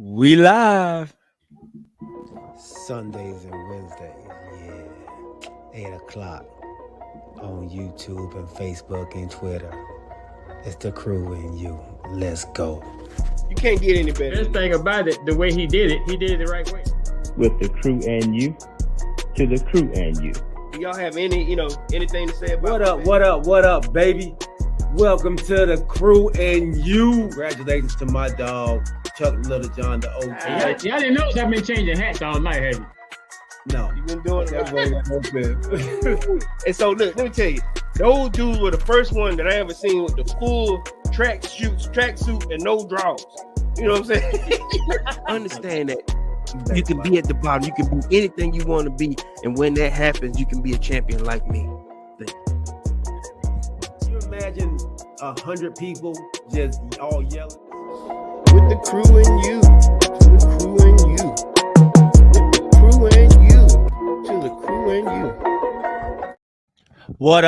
We live. Sundays and Wednesdays, yeah. 8 o'clock on YouTube and Facebook and Twitter. It's the crew and you. Let's go. You can't get any better. Best thing about it, the way he did it the right way. With the crew and you, to the crew and you. Do y'all have anything to say about What up, baby? Welcome to the crew and you. Congratulations to my dog, Chuck Little John, the OG. Y'all didn't notice I've been changing hats all night, have you? No. You've been doing That it. And so look, let me tell you, those dudes were the first one that I ever seen with the full tracksuit and no drawers. You know what I'm saying? Understand that you can be at the bottom, you can be anything you want to be, and when that happens, you can be a champion like me. Can you imagine 100 people just all yelling? With the crew and you, to the crew and you. With the crew and you, to the crew and you. What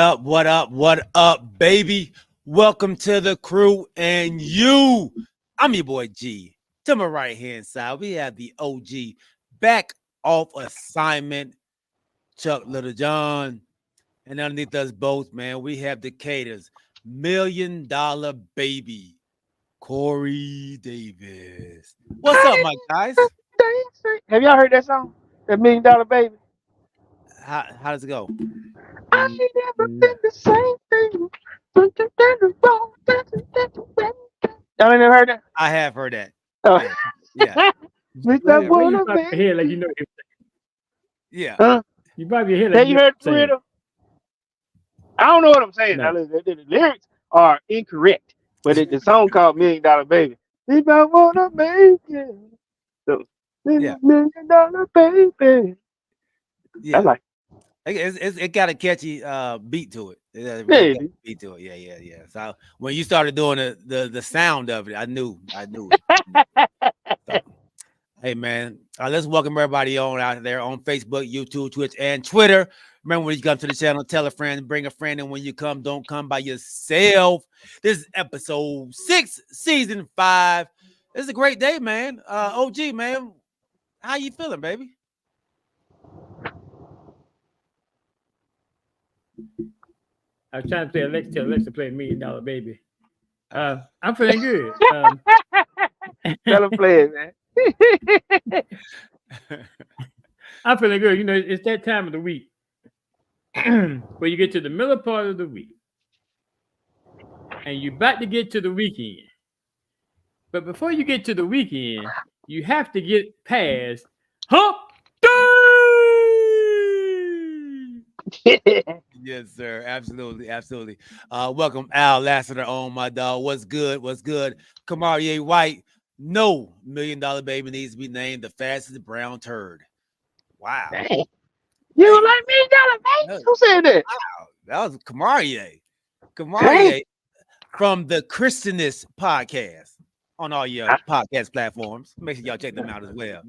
up, baby? Welcome to the crew and you. I'm your boy G. To my right hand side, we have the OG back off assignment, Chuck Little John. And underneath us both, man, we have Decatur's $1 million baby, Corey Davis. What's up, my guys? Have y'all heard that song? That $1 Million Baby? How does it go? I ain't never been the same thing. Y'all ain't never heard that? I have heard that. Oh. Yeah. With that When one you of pop your head like you know him. Yeah. Huh? You pop your head like Have you heard the rhythm? I don't know what I'm saying. No. Now, the lyrics are incorrect, but the song called $1 Million Baby. If I wanna make it, so, Yeah. $1 Million Baby. Yeah. I like. It got a catchy beat to it. It has a Yeah, really it catchy do. beat to it. Yeah. So when you started doing the sound of it, I knew it. So, hey man, let's welcome everybody on out there on Facebook, YouTube, Twitch, and Twitter. Remember, when you come to the channel, tell a friend, bring a friend, and when you come, don't come by yourself. This is episode 6, season 5. This is a great day, man. OG, man, how you feeling, baby? I was trying to tell Alexa to play $1 Million Baby. I'm feeling good. Tell them play it, man. I'm feeling good. You know, it's that time of the week where you get to the middle part of the week and you're about to get to the weekend. But before you get to the weekend, you have to get past Hump Day. Yes, sir. Absolutely. Welcome, Al Lassiter on, my dog. What's good? Kamarie White. No $1 Million Baby needs to be named the fastest brown turd. Wow. Dang. You like $1 Million Baby? Who said that? That was Kamarie from the Christianist podcast on all your podcast platforms. Make sure y'all check them out as well.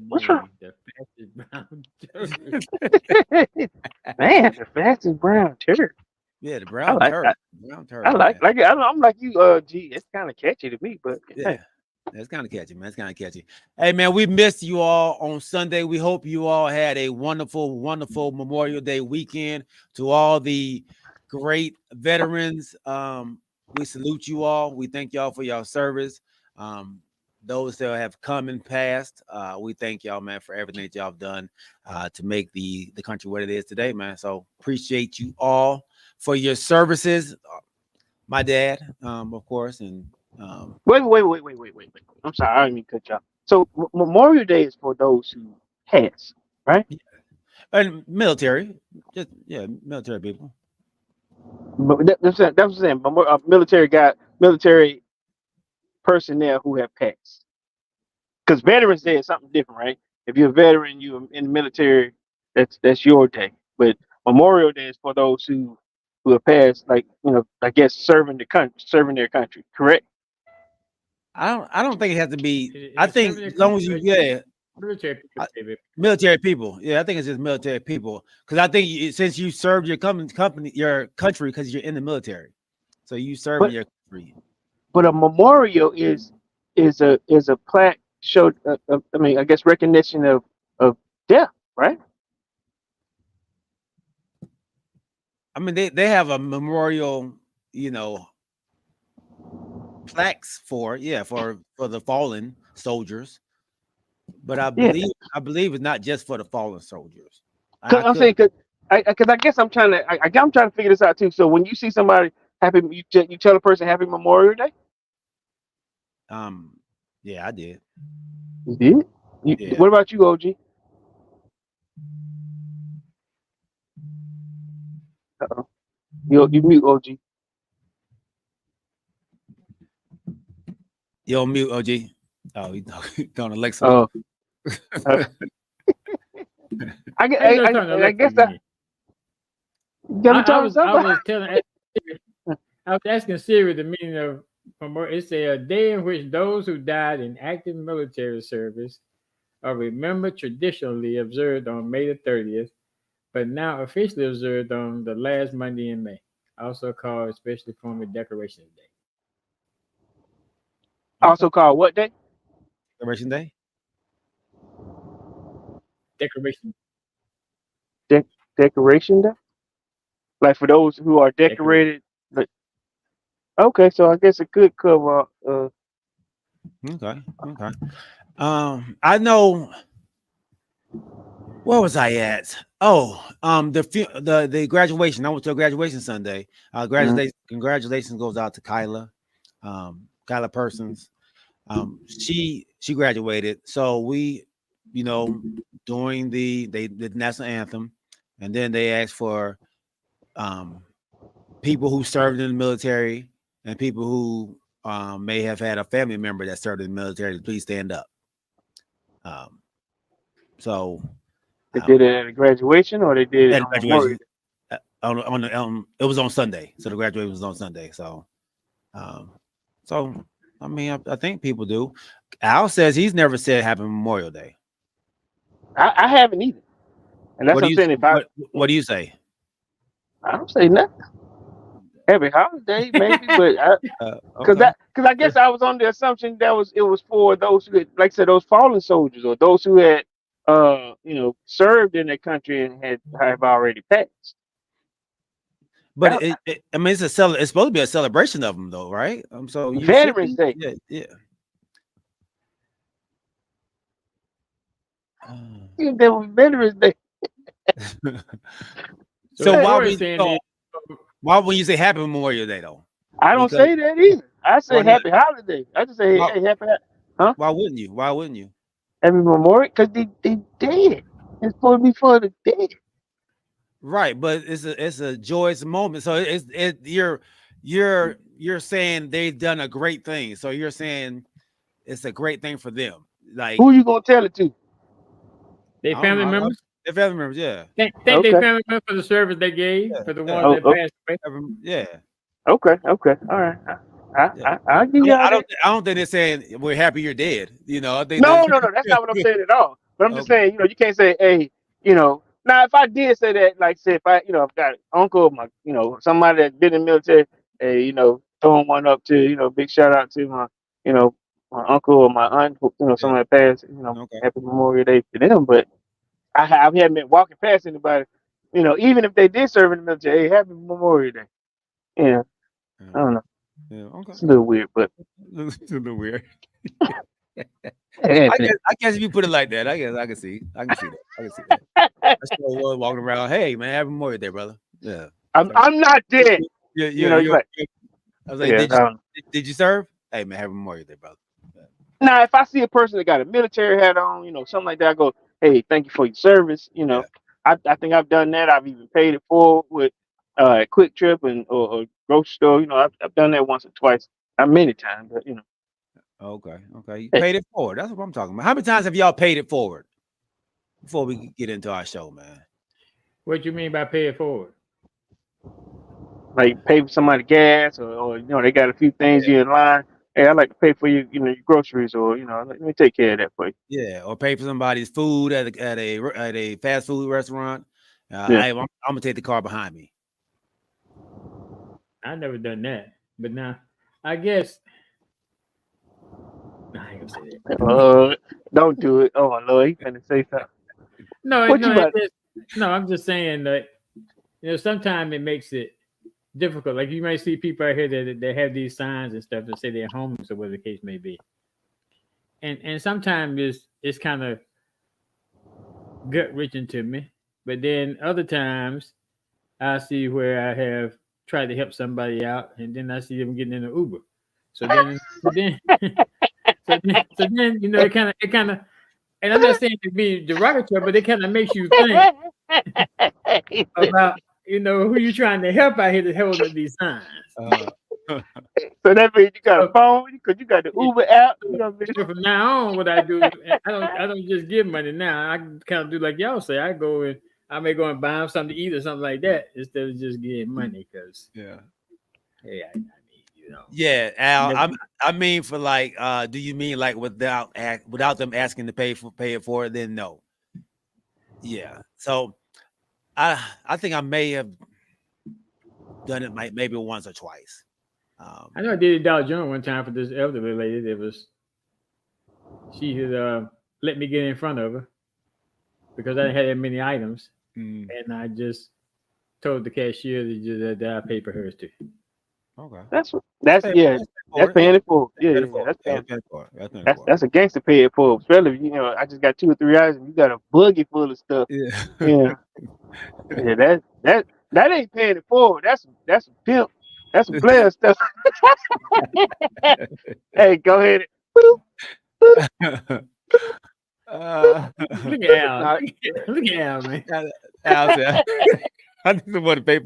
What's wrong? The fastest brown turd. Man, the fastest brown turd. Yeah, the brown like turd. that. Brown turd. I like it. I'm like you, G. It's kind of catchy to me, but Yeah. That's kind of catchy, man. It's kind of catchy. Hey, man, we missed you all on Sunday. We hope you all had a wonderful, wonderful Memorial Day weekend. To all the great veterans, we salute you all. We thank y'all for your service. Those that have come and passed, we thank y'all, man, for everything that y'all have done to make the country what it is today, man. So appreciate you all for your services. My dad, of course, and wait. I'm sorry, I didn't mean to cut you off. So Memorial Day is for those who has, right? and military, military people. But that's what I'm saying. Military personnel who have passed. Because Veterans Day is something different, right? If you're a veteran, you're in the military, that's your day. But Memorial Day is for those who have passed, like, I guess serving their country, correct? I don't think it has to be. I It's think serving as long as you, military people, baby. military people. Yeah, I think it's just military people. Because I think since you served your your country, because you're in the military, so you serve in your country. But a memorial is a plaque showed. I mean, I guess recognition of death, right? I mean, they have a memorial, you know, plaques for the fallen soldiers, but Yeah. I believe it's not just for the fallen soldiers. Cause I'm saying, cause I guess I'm trying to, I'm trying to figure this out too. So when you see somebody happy, you tell a person Happy Memorial Day. Yeah, I did. You did. Yeah. What about you, OG? Uh-oh. You mute OG. You on mute, OG. Oh, he's on Alexa. Oh. I guess that. I was telling, I was asking Siri the meaning of memorial. It's a day in which those who died in active military service are remembered, traditionally observed on May the 30th, but now officially observed on the last Monday in May, also called especially former Decorations Day. Also called what day? Decoration Day. Decoration. Decoration Day. Like for those who are decorated. But okay, so I guess it could cover. Okay. I know. Where was I at? Oh, the graduation. I went to a graduation Sunday. Congratulations goes out to Kyla, Kyla Persons. She graduated. So we, you know, during the national anthem, and then they asked for people who served in the military and people who may have had a family member that served in the military to please stand up. So They did it at a graduation, or they did it at on graduation. Memorial? It was on Sunday, so the graduation was on Sunday. So, I mean, I think people do. Al says he's never said Happy Memorial Day. I haven't either, and that's what I'm saying. What do you say? I don't say nothing. Happy holiday, maybe, but because I guess I was on the assumption that it was for those who had, like I said, those fallen soldiers or those who had served in their country and have already passed. But I mean, it's supposed to be a celebration of them, though, right? So Veterans Day. Yeah. That was Veterans Day. So why would you say Happy Memorial Day though? I don't say that either. I say Happy Holiday. I just say hey, Happy. Huh? Why wouldn't you? Happy Memorial, because they dead. It's supposed to be for the dead. Right, but it's a joyous moment. So you're saying they've done a great thing. So you're saying it's a great thing for them. Like, who you gonna tell it to? Their family members. Their family members, yeah. Thank their family members for the service they gave, for the ones that passed away. Yeah. Okay. All right. I give you. I don't think they're saying we're happy you're dead. You know, I think no. That's not what I'm saying at all. But I'm just saying, you can't say, hey, Now, if I did say that, like, say, if I've got an uncle, somebody that's been in the military, hey, throwing one up to, big shout out to my, my uncle or my aunt, someone that passed, Happy Memorial Day to them. But I haven't been walking past anybody, even if they did serve in the military, hey, Happy Memorial Day. Yeah. I don't know. Yeah, okay. It's a little weird, but it's a little weird. I guess if you put it like that, I guess I can see that. I still was walking around. Hey man, Happy Memorial Day, brother. Yeah. I'm not dead. Yeah. I was like, did you serve? Hey man, Happy Memorial Day, brother. Yeah. Now, if I see a person that got a military hat on, something like that, I go, hey, thank you for your service. I think I've done that. I've even paid it forward with Quick Trip and or grocery store. I've done that once or twice. Not many times, but Okay. You paid it forward. That's what I'm talking about. How many times have y'all paid it forward before we get into our show, man? What you mean by pay it forward? Like pay for somebody gas or they got a few things you in line. Hey, I'd like to pay for your groceries or let me take care of that for you. Yeah, or pay for somebody's food at a fast food restaurant. Hey, I'm gonna take the car behind me. I've never done that, but now I guess Nah, I ain't gonna say that. Don't do it. Oh my Lord, he finna say something. No, What no, you about? no. I'm just saying that sometimes it makes it difficult. Like you might see people out here that have these signs and stuff that say they're homeless or whatever the case may be, and sometimes it's kind of gut wrenching to me. But then other times I see where I have tried to help somebody out, and then I see them getting in an Uber. So then, it kind of, and I'm not saying to be derogatory, but it kind of makes you think about who you trying to help out here to hold up these signs. So that means you got a phone because you got the Uber app. You know what I mean? From now on, what I do, I don't just give money now. I kind of do like y'all say. I may go and buy them something to eat or something like that instead of just getting money. Because Yeah. hey, I mean, Yeah, Al. I mean, for like, do you mean like without them asking to pay it for it? Then no. Yeah. So, I think I may have done it maybe once or twice. I know I did it Dow Jones one time for this elderly lady. She had let me get in front of her because I didn't have that many items, and I just told the cashier that I paid for hers too. Okay. That's paying it for. Yeah, that's paying for. That's a gangster pay it for. Especially if, I just got 2 or 3 items. You got a buggy full of stuff. Yeah. Yeah, that ain't paying it forward. That's some pimp. That's some player stuff. Hey, go ahead. Look at Al. Look at Al, man. Al said, I just want to pay it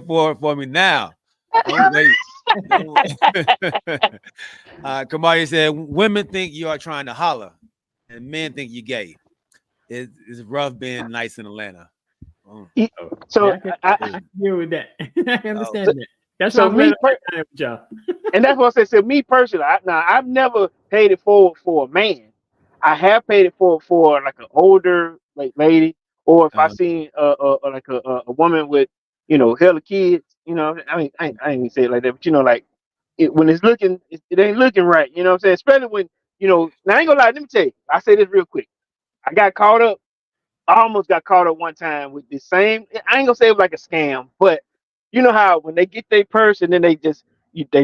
for me now. Don't wait. Kamari said, women think you are trying to holler, and men think you gay. It's rough being nice in Atlanta. So I can deal with that. I understand that. That's so why I'm me with y'all. And that's what I said. So me personally, I've never paid it forward for a man. I have paid it forward for like an older lady, or if I seen like a woman with hella kids. I mean I ain't even say it like that, but like when it's looking, it ain't looking right. You know what I'm saying? Especially when now I ain't gonna lie. Let me tell you. I say this real quick. I got caught up. I almost got caught up one time with the same. I ain't gonna say it was like a scam, but you know how when they get their purse and then they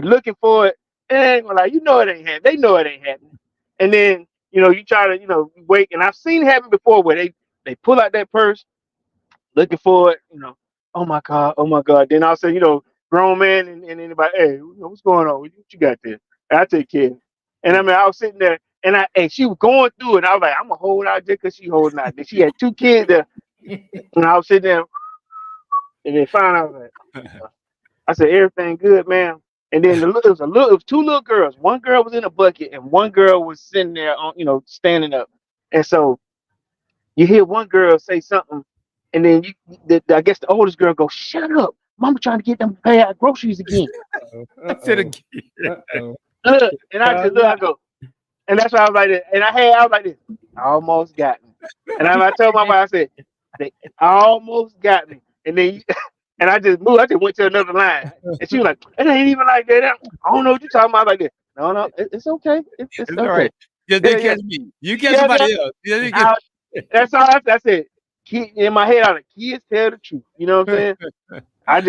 looking for it, and like it ain't happening. They know it ain't happening, and then you try to wait. And I've seen it happen before where they pull out that purse looking for it. Oh my god. Then I'll say grown man and anybody, hey, what's going on? What you got there? And I take care of it. And I mean I was sitting there. And she was going through it. I was like, I'm gonna hold out just because she holding out. Then she had 2 kids there, and I was sitting there. And then finally, I was like, I said, everything good, ma'am. And then it was 2 little girls. One girl was in a bucket, and one girl was sitting there on, standing up. And so you hear one girl say something, and then I guess the oldest girl goes, "Shut up, Mama trying to get them to pay our groceries again." Look, and I just look, I go. And that's why I was like this. And I was like this. Almost got me. And I told my wife, I said, they almost got me. And then and I just moved. I just went to another line. And she was like, it ain't even like that. I don't know what you're talking about like this. No, it's okay. It's okay. All right. Just didn't catch me. You catch somebody else. That's all I said. In my head, I was like, kids tell the truth. You know what I'm saying? I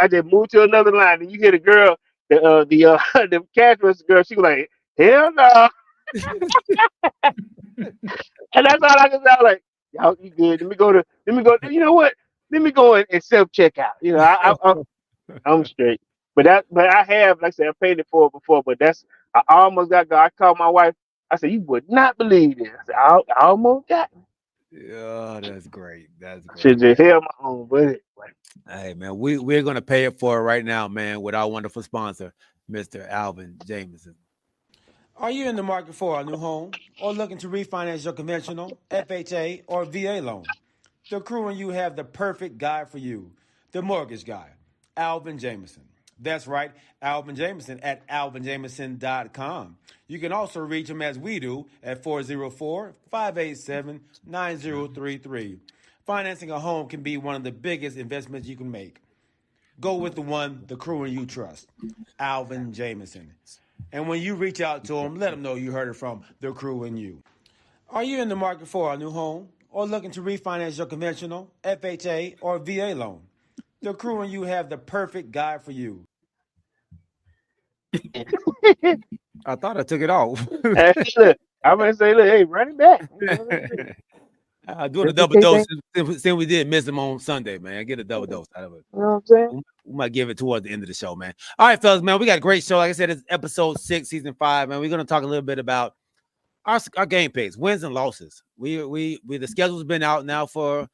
just moved to another line. And you hear the girl, the cash register girl, she was like, hell no. And that's all I can say. I was like, y'all, you good? Let me go. You know what? Let me go and self checkout. I'm straight. But I have, like I said, I paid it for it before. But I almost got. I called my wife. I said, you would not believe this. I said, I almost got me. Yeah, that's great. That's great. Should just held my own with it. Hey man, we're gonna pay it for it right now, man, with our wonderful sponsor, Mr. Alvin Jameson. Are you in the market for a new home or looking to refinance your conventional, FHA, or VA loan? The Crew and you have the perfect guy for you, the mortgage guy, Alvin Jameson. That's right, Alvin Jameson at alvinjameson.com. You can also reach him as we do at 404-587-9033. Financing a home can be one of the biggest investments you can make. Go with the one the Crew and you trust, Alvin Jameson. And when you reach out to them, let them know you heard it from the Crew and You. Are you in the market for a new home or looking to refinance your conventional, FHA, or VA loan? The Crew and You have the perfect guide for you. I thought I took it off. Hey, look, I'm gonna say, look, hey, run it back. Doing a That's double okay, dose since we did miss them on Sunday, man. Get a double dose out of it. You know what I'm saying? We might give it towards the end of the show, man. All right, fellas, man, we got a great show. Like I said, it's episode 6, season 5, man. We're gonna talk a little bit about our game picks, wins and losses. We the schedule's been out now for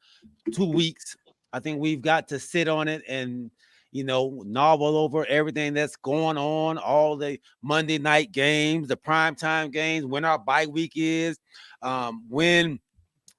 2 weeks. I think we've got to sit on it and novel over everything that's going on, all the Monday night games, the primetime games, when our bye week is, when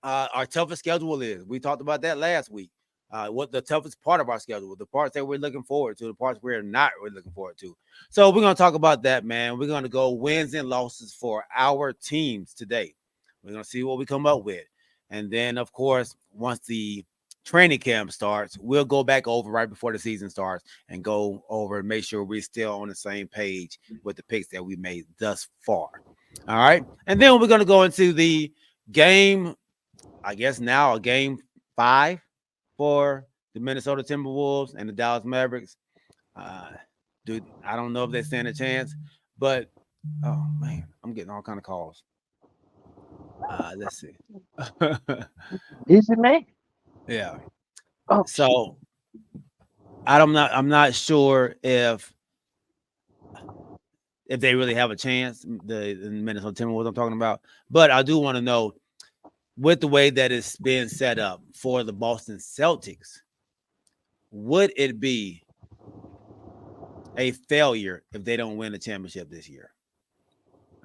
our toughest schedule is. We talked about that last week. What the toughest part of our schedule, the parts that we're looking forward to, the parts we're not really looking forward to. So we're going to talk about that, man. We're going to go wins and losses for our teams today. We're going to see what we come up with. And then, of course, once the training camp starts, we'll go back over right before the season starts and go over and make sure we're still on the same page with the picks that we made thus far. All right. And then we're going to go into the game, I guess now a game 5 for the Minnesota Timberwolves and the Dallas Mavericks. Dude, I don't know if they stand a chance, but oh man, I'm getting all kind of calls. Let's see. Is it, man? Yeah. Oh, So I'm not sure if they really have a chance, the Minnesota Timberwolves I'm talking about, but I do want to know, with the way that it's been set up for the Boston Celtics, would it be a failure if they don't win the championship this year?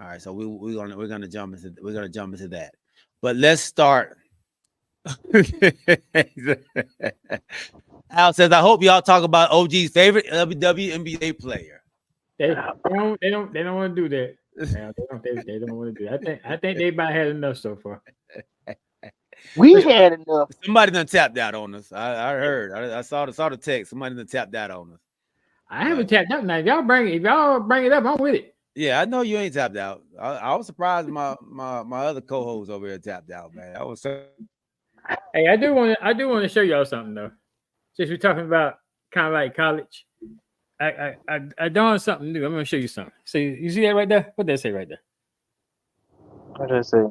All right, so we're gonna jump into that. But let's start. Al says, I hope y'all talk about OG's favorite WNBA player. They don't want to do that. Yeah, they don't want to do that. I think they about had enough so far. we had enough. Somebody done tapped out on us. I heard. I saw the text. Somebody done tapped out on us. I haven't tapped out now. If y'all bring it up, I'm with it. Yeah, I know you ain't tapped out. I was surprised my other co-host over here tapped out, man. I was so. Hey, I do want to show y'all something though. Since we're talking about kind of like college, I done something new. I'm gonna show you something. So you see that right there? What does that say right there? What did I say?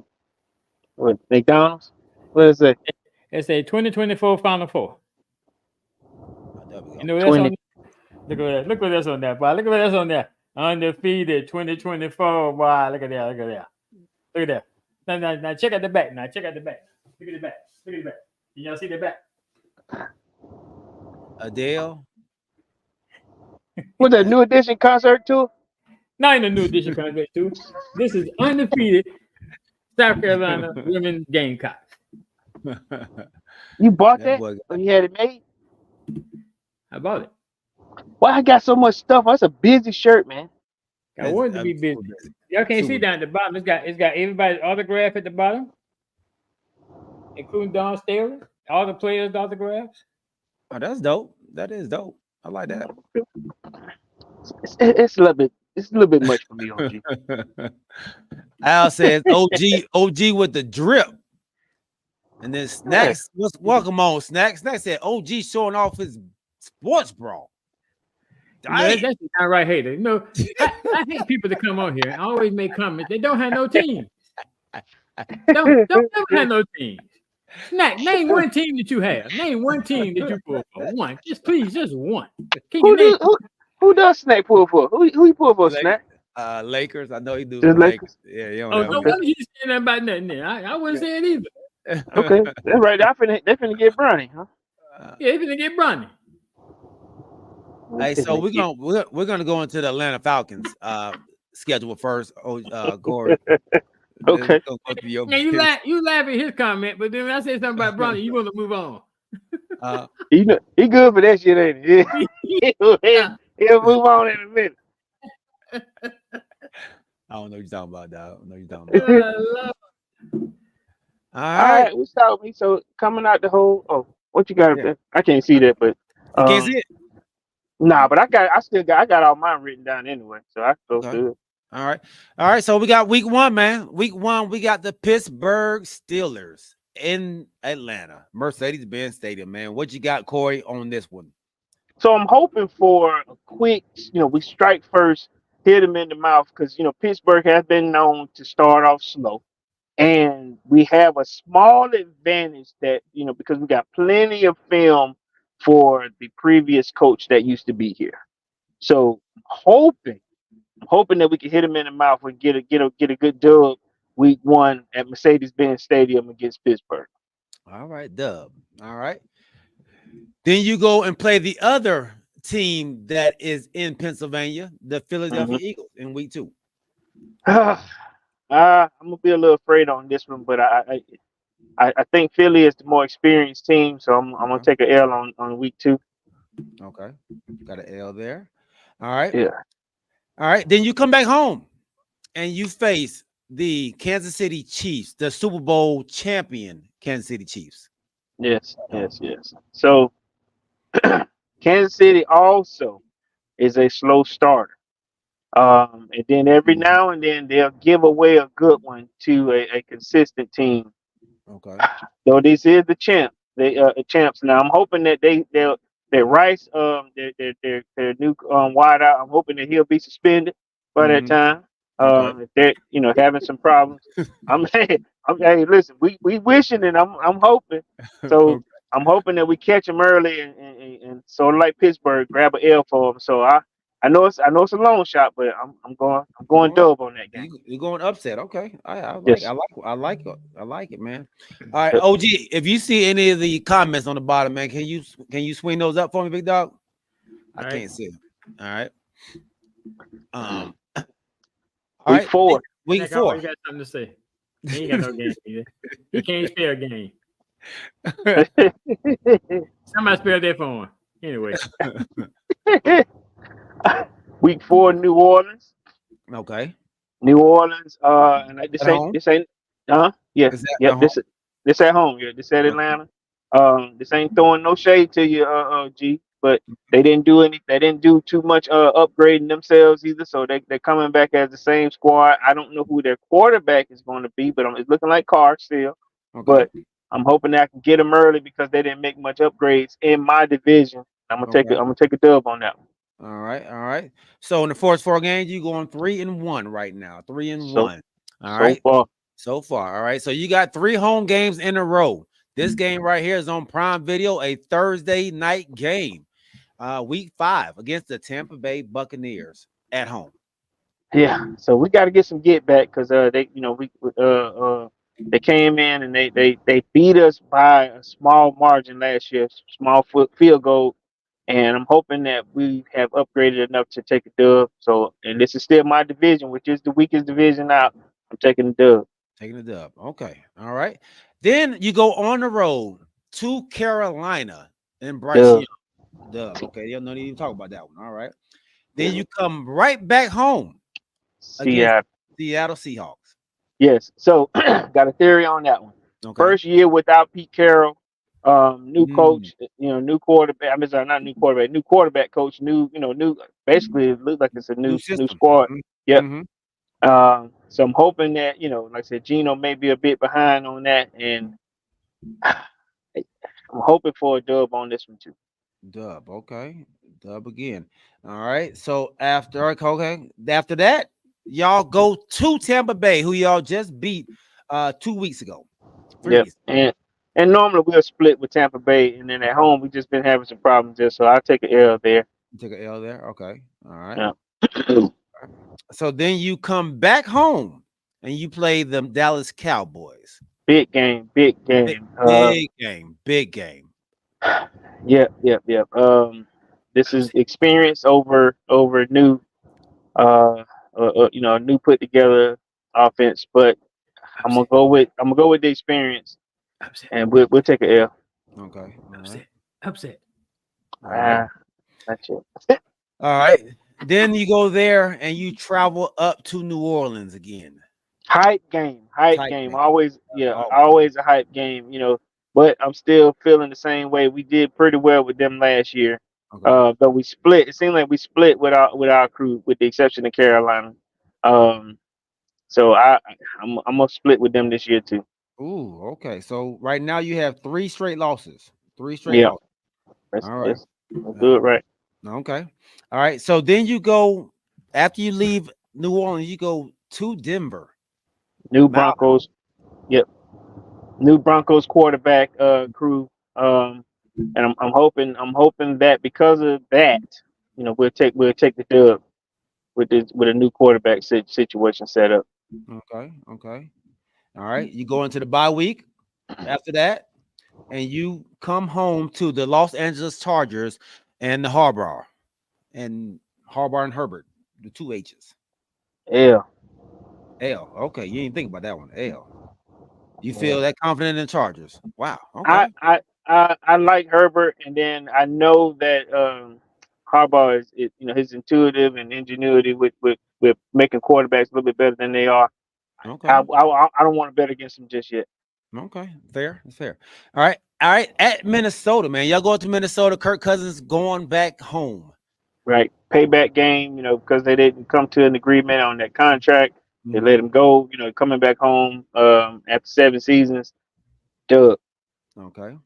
What, McDonald's? What does it say? It's a 2024 Final Four. There we go. You know what that's on? Look at that. Look what that's on there, boy. Look at what that's on there. Undefeated 2024. Wow, look at that. Look at that. Look at that. Now check out the back. Now check out the back. Look at the back. Look at the back. Can y'all see the back? Adele. What's that, new edition concert tour? Not in the new edition contract too. This is undefeated South Carolina women Gamecocks. You bought That that? boy- Or you had it made? I bought it. Why I got so much stuff? That's a busy shirt, man. I wanted to be busy. Y'all can't see down at the bottom. It's got everybody's autograph at the bottom, including Don Staley. All the players' autographs. Oh, that's dope. That is dope. I like that. It's a little bit much for me, OG. Al says OG with the drip. And then Snacks, welcome on, Snacks. Snacks said OG showing off his sports bra. That's not right hater. You know, I hate people that come on here and always make comments. They don't have no team. Don't have no team. Snack, name one team that you have. Name one team that you pull for. One. Just one. Can you name Who does Snack pull for? Who you pull for, Snack? Lakers. I know he do. Just Lakers. Yeah, you don't Oh, know. no wonder he's saying that about nothing there. I wouldn't say it either. Okay, that's right. They finna get Bronny, huh? Yeah, he's gonna get Bronny. Hey, so we're gonna go into the Atlanta Falcons schedule first. Corey. Okay. Yeah, you laugh at his comment, but then when I say something about Bronny, you want to move on. He good for that shit, ain't he? He'll move on in a minute. I don't know what you're talking about, dog. I don't know what you're talking about. All All right. right, we start with me. So coming out the whole. Oh, what you got up there? I can't see that, but You can't see it? nah. But I got all mine written down anyway, so I feel Okay. good. All right. All right. So we got week 1, man. Week 1, we got the Pittsburgh Steelers in Atlanta, Mercedes-Benz Stadium, man. What you got, Corey, on this one? So I'm hoping for a quick, we strike first, hit them in the mouth because Pittsburgh has been known to start off slow, and we have a small advantage that because we got plenty of film for the previous coach that used to be here. So I'm hoping that we can hit them in the mouth and get a good dub week 1 at Mercedes-Benz Stadium against Pittsburgh. All right, dub. All right. Then you go and play the other team that is in Pennsylvania, the Philadelphia Eagles, in week 2. I'm gonna be a little afraid on this one, but I think Philly is the more experienced team, so I'm gonna take an L on week 2. Okay, got an L there. All right. Yeah. All right. Then you come back home and you face the Kansas City Chiefs, the Super Bowl champion Kansas City Chiefs. Yes. So Kansas City also is a slow starter. And then every now and then they'll give away a good one to a consistent team. Okay. So this is the champs. Now I'm hoping that their Rice, their new wideout. I'm hoping that he'll be suspended by that time. Okay. If they're having some problems, hey, listen, we wishing and I'm hoping. So I'm hoping that we catch them early and sort of like Pittsburgh, grab an L for them. So I know it's a long shot, but I'm going dub on that game. You're going upset. Okay. I Yes. like it, man. All right, OG, if you see any of the comments on the bottom, man, can you swing those up for me, big dog? I All can't right. see them. All right. All Week right. 4. Week Zach 4. always got something to say. He ain't got no game either. He can't spell game. Somebody spell that for him. Anyway, Week 4, New Orleans. Okay. New Orleans. And At home? this ain't. Yeah. Is that Yep. at home? This at home. Yeah. This at Atlanta. This ain't throwing no shade to you, G. But they didn't do too much upgrading themselves either. So they're coming back as the same squad. I don't know who their quarterback is going to be, but it's looking like Carr still. Okay. But I'm hoping that I can get them early because they didn't make much upgrades in my division. I'm gonna take a dub on that one. All right. So in the first 4 games, you going 3-1 right now. 3-1. All right. So far. All right. So you got 3 home games in a row. This game right here is on Prime Video, a Thursday night game. Week 5 against the Tampa Bay Buccaneers at home. Yeah. So we got to get some get back because they came in and they beat us by a small margin last year, small field goal. And I'm hoping that we have upgraded enough to take a dub. So, and this is still my division, which is the weakest division out. I'm taking the dub. Taking the dub. Okay. All right. Then you go on the road to Carolina and Bryce Young. Dub. Okay. You don't need to even talk about that one. All right. Then you come right back home against Seattle Seahawks. Yes. So, got a theory on that one. Okay. First year without Pete Carroll. New coach, new quarterback. I mean, sorry, not new quarterback, new quarterback coach, new. Basically, it looks like it's a new squad. Yep. So I'm hoping that like I said, Gino may be a bit behind on that, and I'm hoping for a dub on this one too. Dub. Okay. Dub again. All right. So after that, y'all go to Tampa Bay, who y'all just beat 2 weeks ago. Yeah. And normally we'll split with Tampa Bay, and then at home we just been having some problems there. So I'll take an L there. Take an L there. Okay. All right. Yeah. So then you come back home and you play the Dallas Cowboys. Big game. Big game. Yep. This is experience over new, new put together offense. But I'm gonna go with the experience, and we'll take an L. Okay. upset. That's it. All right. Then you go there and you travel up to New Orleans again. Hype game. Always a hype game, but I'm still feeling the same way. We did pretty well with them last year. Okay. But we split. It seemed like we split with our crew, with the exception of Carolina. So I'm gonna split with them this year too. Ooh, okay. So right now you have 3 straight losses. 3 straight Yeah, losses. that's All right. good, right? Okay. All right. So then you go after you leave New Orleans, you go to Denver. New Mal- Broncos. Yep. New Broncos quarterback crew. And I'm hoping that because of that, we'll take the dub with a new quarterback situation set up. Okay. Okay. All right. You go into the bye week after that, and you come home to the Los Angeles Chargers and the Harbaugh and Herbert, the 2 H's. Yeah. L. Okay. You didn't think about that one. L. You Yeah. feel that confident in the Chargers? Wow. I, Okay. I like Herbert, and then I know that Harbaugh is his intuitive and ingenuity with making quarterbacks a little bit better than they are. Okay. I don't want to bet against him just yet. Okay. Fair. That's fair. All right. All right. At Minnesota, man. Y'all go to Minnesota. Kirk Cousins going back home. Right, payback game. Because they didn't come to an agreement on that contract, they Mhm. let him go. Coming back home after 7 seasons. Dub. Okay.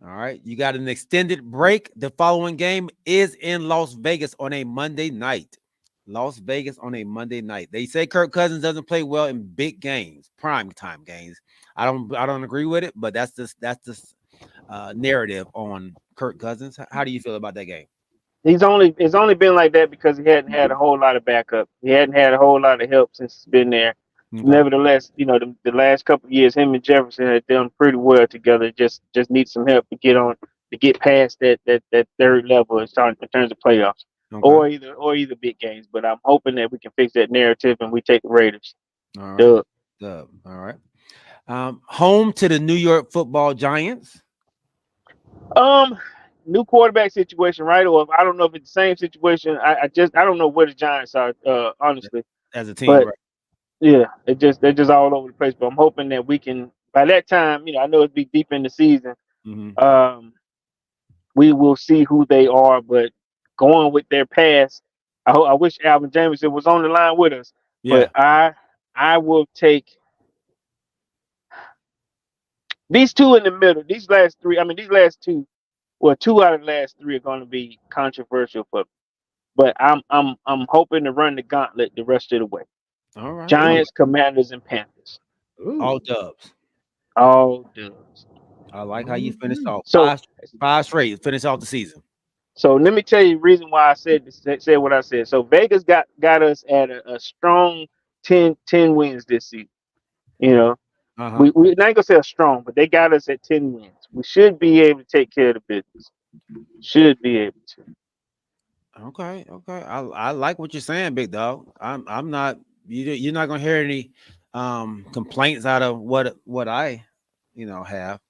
All right. You got an extended break. The following game is in Las Vegas on a Monday night. Las Vegas on a Monday night. They say Kirk Cousins doesn't play well in big games, prime time games. I don't agree with it, but that's this narrative on Kirk Cousins. How do you feel about that game? It's only been like that because he hadn't had a whole lot of backup. He hadn't had a whole lot of help since he's been there. Okay. Nevertheless, the last couple of years, him and Jefferson had done pretty well together. Just need some help to get past that third level in terms of playoffs, Okay. or either big games. But I'm hoping that we can fix that narrative and we take the Raiders. All right. Dub. Dub. All right. Home to the New York Football Giants. New quarterback situation, right? Or I don't know if it's the same situation. I don't know where the Giants are, honestly. As a team, But right? yeah, they're just all over the place. But I'm hoping that we can, by that time, I know it'll be deep in the season. Mhm. We will see who they are. But going with their past, I wish Alvin Jameson was on the line with us. Yeah. But I will take these two in the middle. These last three. I mean, these last two. Well, 2 out of the last 3 are going to be controversial for me. But I'm hoping to run the gauntlet the rest of the way. All right. Giants, Commanders, and Panthers. All dubs. All dubs. I like how you finished off So five straight. Finish off the season. so let me tell you the reason why I said what I said. So Vegas got us at a strong 10 wins this season. Uh-huh. We not gonna say a strong, but they got us at 10 wins. We should be able to take care of the business. Should be able to. Okay. I like what you're saying, big dog. I'm not. You're not gonna hear any complaints out of what I have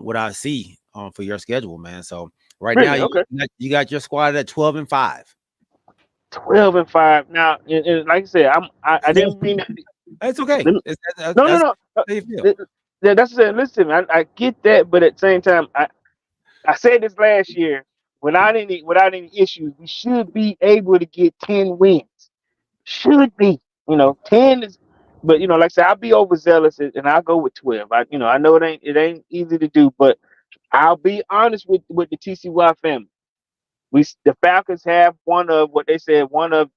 what I see for your schedule, man. So right Really? now Okay. you got your squad at 12-5. 12-5. Now, and like I said, I didn't mean that. It's okay. No. That's how you feel. That's it. Listen, I get that, but at the same time, I said this last year. Without any issues, we should be able to get 10 wins. Should be, 10 is, but like I said, I'll be overzealous and I'll go with 12. I know it ain't easy to do, but I'll be honest with the TCY family. The Falcons have one of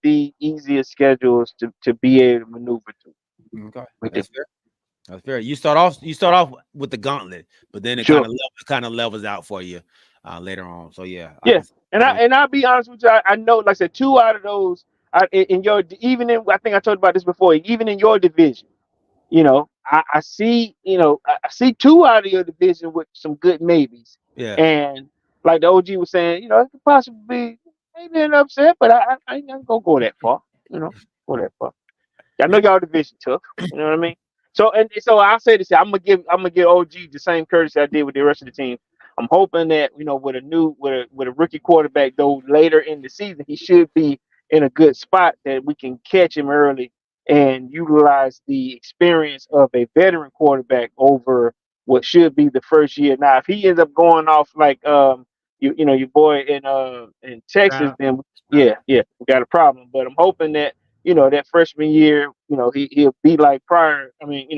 the easiest schedules to be able to maneuver through. Okay, that's fair. That's fair. You start off with the gauntlet, but then it Sure. kind of levels out for you later on. So yeah. Yeah, and I'll be honest with you. I know, like I said, 2 out of those I think I told you about this before. Even in your division, I see, I see 2 out of your division with some good maybes. Yeah. And like the OG was saying, it could possibly be maybe an upset, but I ain't gonna go that far. Go that far. I know y'all division tough. You know what I mean? So I'll say this. I'm gonna give OG the same courtesy I did with the rest of the team. I'm hoping that with a rookie quarterback though later in the season, he should be in a good spot that we can catch him early and utilize the experience of a veteran quarterback over what should be the first year. Now, if he ends up going off like your boy in Texas, then we got a problem. But I'm hoping that that freshman year, he'll be like prior. I mean,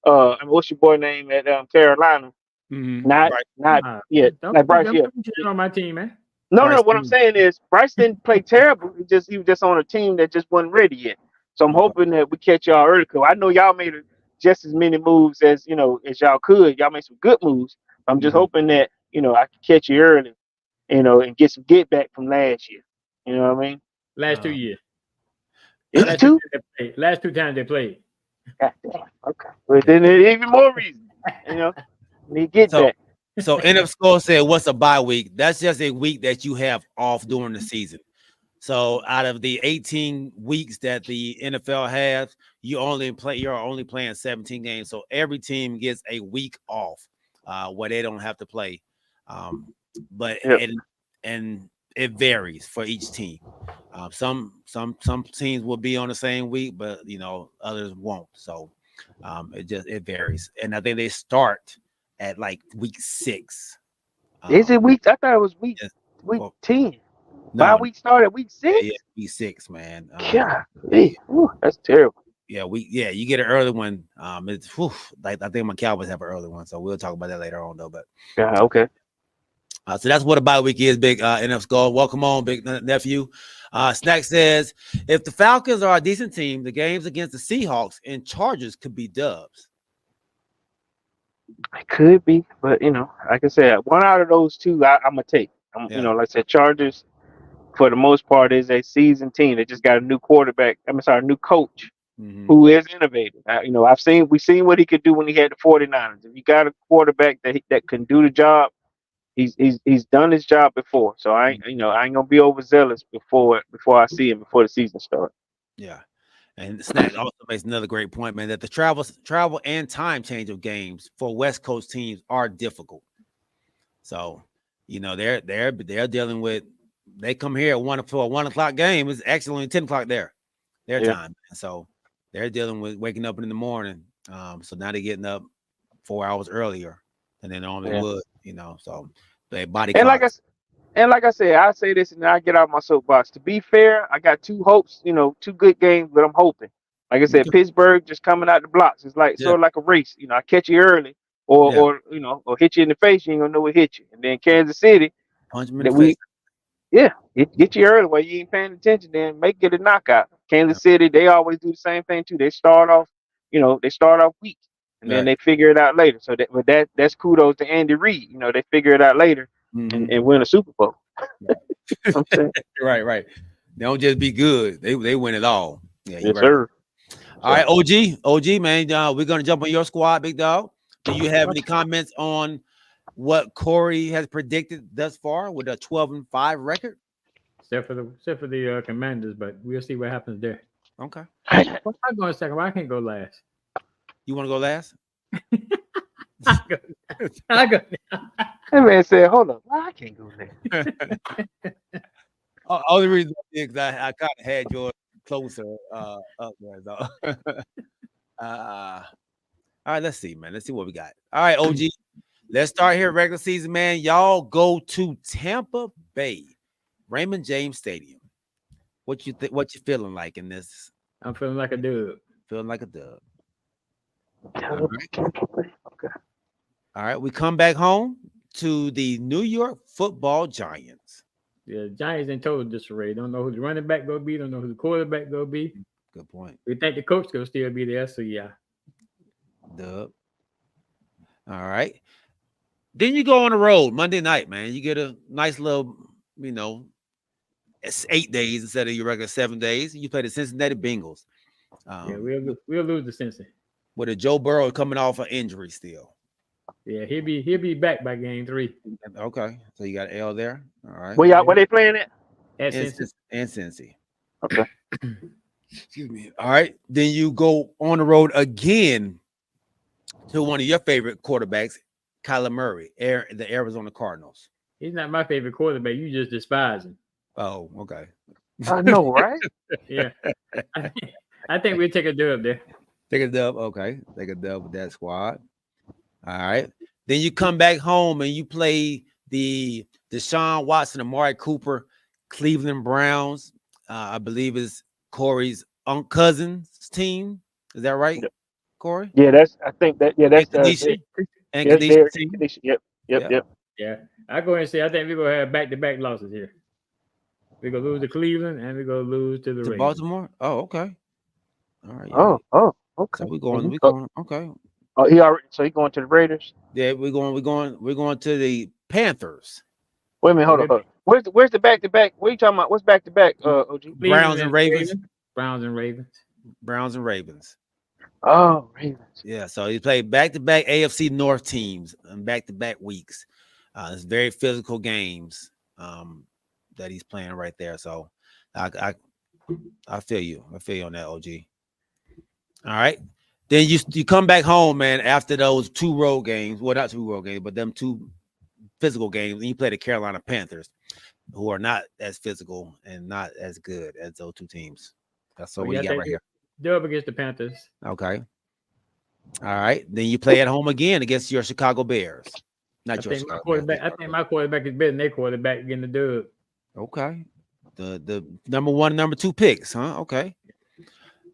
what's your boy name at Carolina? Not Right. not yet. Don't Like Bryce, yeah. put you on my team, man. No, Bryce what I'm Young. saying is Bryce didn't play terrible. He was just on a team that just wasn't ready yet. So I'm hoping that we catch y'all early. Cause I know y'all made just as many moves as as y'all could. Y'all made some good moves. I'm just hoping that I can catch you early, and get some get back from last year. You know what I mean? Last 2 years. Is it two? Last 2 times they played. God damn. Okay. But then there's even more reason. Need get So- back. So NF Score said, "What's a bye week? That's just a week that you have off during the season. So out of the 18 weeks that the NFL has, you're only playing 17 games. So every team gets a week off, where they don't have to play. But and it varies for each team. Some teams will be on the same week, but others won't. So it varies. And I think they start at like week 6. Is it week? I thought it was week 10. No, Week started week 6. yeah, week 6, man. Yeah, that's terrible. Yeah, you get an early one. It's like I think my Cowboys have an early one, so we'll talk about that later on, though. But yeah, okay. So that's what a bye week is, big NF Skull. Welcome on, big nephew. Snack says, if the Falcons are a decent team, the games against the Seahawks and Chargers could be dubs. It could be, but like I said, one out of those two, I'm gonna take. Like I said, Chargers, for the most part, is a seasoned team. They just got a new quarterback. A new coach who is innovative. We've seen what he could do when he had the 49ers. If you got a quarterback that can do the job, he's done his job before. So I ain't gonna be overzealous before I see him before the season starts. Yeah. And Snack also makes another great point, man, that the travel and time change of games for West Coast teams are difficult. So, they're dealing with, they come here for a 1 o'clock game. It's actually only 10 o'clock their time. So they're dealing with waking up in the morning. So now they're getting up 4 hours earlier than they normally would, so their body clock. And like I said, I say this and then I get out my soapbox. To be fair, I got 2 hopes, 2 good games, but I'm hoping. Like I said, Pittsburgh just coming out the blocks. It's like sort of like a race. I catch you early, or hit you in the face. You ain't gonna know what hit you. And then Kansas City, punch them in the face. Get you early while you ain't paying attention. Then make it a knockout. Kansas City, they always do the same thing too. They start off weak, and then they figure it out later. So that's kudos to Andy Reid. They figure it out later. And win a Super Bowl. I'm saying. Right. They don't just be good. They win it all. Yeah, yes, sir. All right, OG, man. We're gonna jump on your squad, big dog. Do you have any comments on what Corey has predicted thus far with a 12-5 record? Except for the Commanders, but we'll see what happens there. Okay. I'm going second. Why I can't go last? You want to go last? I go. That man said, "Hold up, I can't go there." Only reason is I kind of had yours closer up there, though. All right, let's see, man. Let's see what we got. All right, OG. Let's start here. Regular season, man. Y'all go to Tampa Bay, Raymond James Stadium. What you feeling like in this? I'm feeling like a dub. Feeling like a dub. Okay. All right, we come back home to the New York Football Giants. Yeah, Giants in total disarray. Don't know who the running back gonna be. Don't know who the quarterback gonna be. Good point. We think the coach gonna still be there. So yeah. Dub. All right. Then you go on the road Monday night, man. You get a nice little, it's 8 days instead of your regular 7 days. You play the Cincinnati Bengals. We'll lose the Cincy. With a Joe Burrow coming off an injury still. Yeah, he'll be back by game 3. Okay, so you got an L there. All right. Where they playing at? At Cincy. And Cincy. Okay. Excuse me. All right. Then you go on the road again to one of your favorite quarterbacks, Kyler Murray, the Arizona Cardinals. He's not my favorite quarterback. You just despise him. Oh, okay. I know, right? Yeah. I think we'll take a dub there. Take a dub. Okay. Take a dub with that squad. All right. Then you come back home and you play the Deshaun Watson, Amari Cooper, Cleveland Browns. I believe is Corey's Uncle Cousins' team. Is that right, Yeah. Corey? Yeah, that's. I think that. Yeah, that's And Kanisha. And yes, Kanisha's Derek. team. Yep. Yeah. Yep. Yeah, I go ahead and say I think we're gonna have back-to-back losses here. We're gonna lose to Cleveland and we're gonna lose to the To Ravens. Baltimore. Oh, okay. All right. Oh. Okay. So we're going. Mhm. We're going. Okay. Oh, he already. So he going to the Raiders. Yeah, we're going to the Panthers. Wait a minute. Hold on. Where's the back-to-back? What are you talking about? What's back-to-back? OG. Browns and Ravens. Browns and Ravens. Browns and Ravens. Oh, Ravens. Yeah, so he played back-to-back AFC North teams and back-to-back weeks. It's very physical games that he's playing right there. So I feel you. I feel you on that, OG. All right. Then you come back home, man, after those 2 road games. Well, not 2 road games, but them 2 physical games. And you play the Carolina Panthers, who are not as physical and not as good as those 2 teams. That's what we got right here. Dub against the Panthers. Okay. All right. Then you play at home again against your Chicago Bears. I Not your think Chicago Bears. I think my quarterback is better than their quarterback getting the dub. Okay. The number 1, number 2 picks, huh? Okay.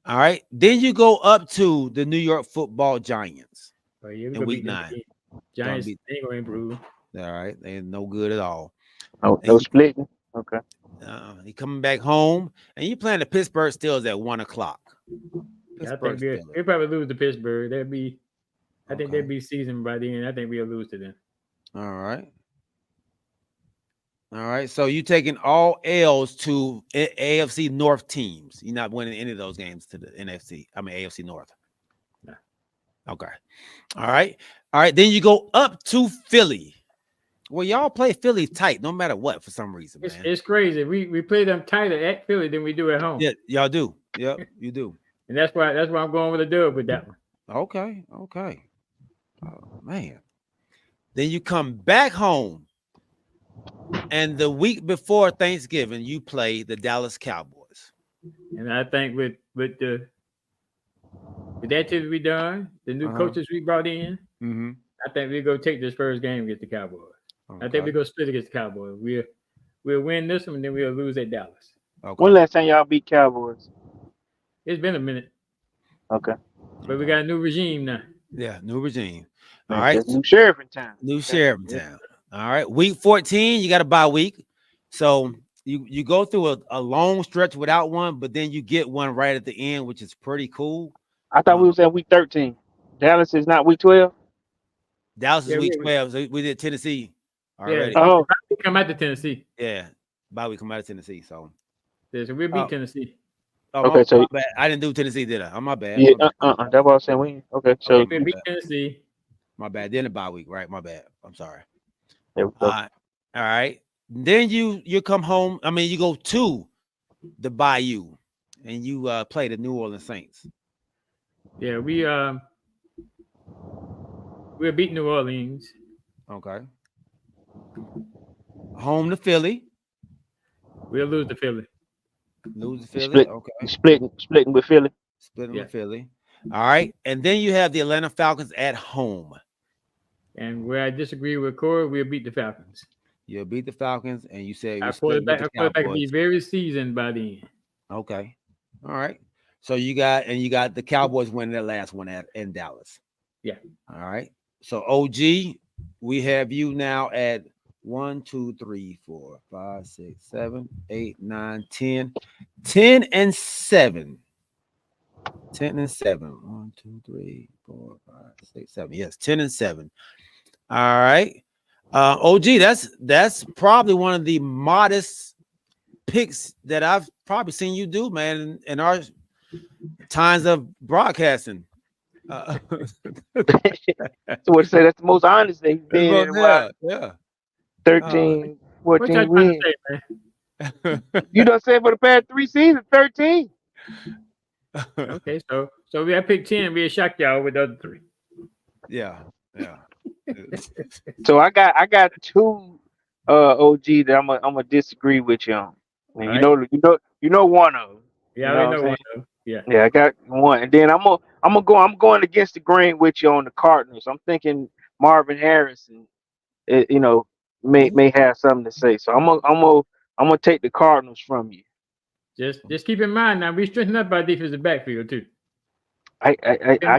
All right. Then you go up to the New York Football Giants. Oh, yeah, In week 9. Giants Gonna ain't gonna improve. All right. They ain't no good at all. Oh, no splitting. Okay. He coming back home, and you playing the Pittsburgh Steelers at 1 o'clock. Yeah, I think we'll probably lose to Pittsburgh. I think they'll be seasoned by the end. I think we'll lose to them. All right. All right. So you taking all L's to AFC North teams. You're not winning any of those games to the AFC North. No. Okay. All right. All right. Then you go up to Philly. Well, y'all play Philly tight no matter what for some reason, man. It's crazy. We play them tighter at Philly than we do at home. Yeah, y'all do. Yep, you do. And that's why I'm going with a dub with that one. Okay. Oh, man. Then you come back home, and the week before Thanksgiving, you play the Dallas Cowboys. And I think with that we done, the new coaches we brought in, I think we're gonna take this first game against the Cowboys. Okay. I think we're gonna split against the Cowboys. We'll win this one, and then we'll lose at Dallas. Okay. When last time y'all beat Cowboys? It's been a minute, Okay. but we got a new regime now. Yeah, new regime. All right. New sheriff in town. New sheriff in town. All right. Week 14, you got a bye week. So you go through a long stretch without one, but then you get one right at the end, which is pretty cool. I thought we was at week 13. Dallas is not week 12. Dallas is week 12. So we did Tennessee already. Yeah. Oh, We come out to Tennessee. Yeah. Bye week come out of Tennessee. So So we'll beat Tennessee. Okay, so my bad. I didn't do Tennessee, did I? Oh, my bad. yeah, My bad. that's what I was saying. Okay, so We'll beat Tennessee. My bad. Then the bye week, right? My bad. I'm sorry. there we go. All right. Then you come home. I mean, you go to the Bayou and you play the New Orleans Saints. Yeah, we'll beat New Orleans. Okay. Home to Philly. We'll lose to Philly. Lose to Philly. Split. Okay. Splitting with Philly. Splitting Yeah. with Philly. All right. And then you have the Atlanta Falcons at home. And where I disagree with Corey, we'll beat the Falcons. You'll beat the Falcons, and you say Our quarterback will be very seasoned by the end. Okay. All right. So you got the Cowboys winning their last one in Dallas. Yeah. All right. So OG, we have you now at 1, 2, 3, 4, 5, 6, 7, 8, 9, 10. 10 and 7. 10 and 7. 1, 2, 3, 4, 5, 6, 7. Yes, 10 and 7. All right. OG, that's probably one of the modest picks that I've probably seen you do, man, in our times of broadcasting. So what to say? That's the most honest they've been in a while. Yeah. 13, What y'all 14 trying wins. to say, man? You done said for the past 3 seasons, 13. Okay, so we I picked 10. We'll shock y'all with the other 3. Yeah. So I got 2 OG that I'm gonna disagree with you on. And you know one of them. Yeah, You know I what I'm know one of them. Yeah. Yeah, I got one, and then I'm going against the grain with you on the Cardinals. I'm thinking Marvin Harrison, may have something to say. So I'm gonna take the Cardinals from you. Just keep in mind now, we strengthen up our defensive backfield too. I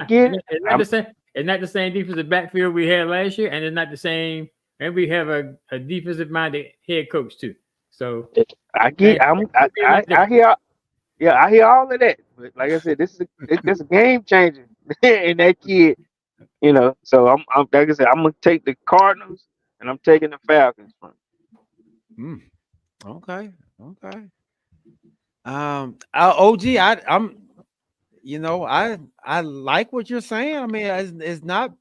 get it. It's not the same. It's not the same defensive backfield we had last year, and it's not the same. And we have a defensive minded head coach too. So I get. I hear. Yeah, I hear all of that. But like I said, this is a game changer. And that kid, you know. So I'm like I said, I'm gonna take the Cardinals and I'm taking the Falcons from. Okay. OG, I'm. You know, I like what you're saying. I mean, it's not.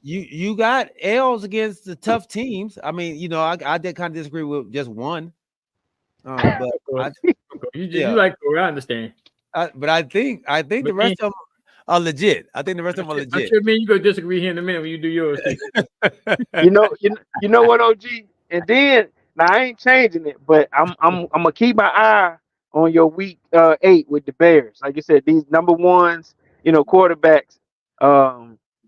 You got L's against the tough teams. I mean, you know, I did kind of disagree with just one. But you like Corey, I understand. But I think the rest of them are legit. I think the rest of them are legit. I'm sure, man, you go disagree here in a minute when you do yours. you know what, OG? And then now I ain't changing it, but I'm gonna keep my eye on your week 8 with the Bears. Like you said, these number ones, you know, quarterbacks.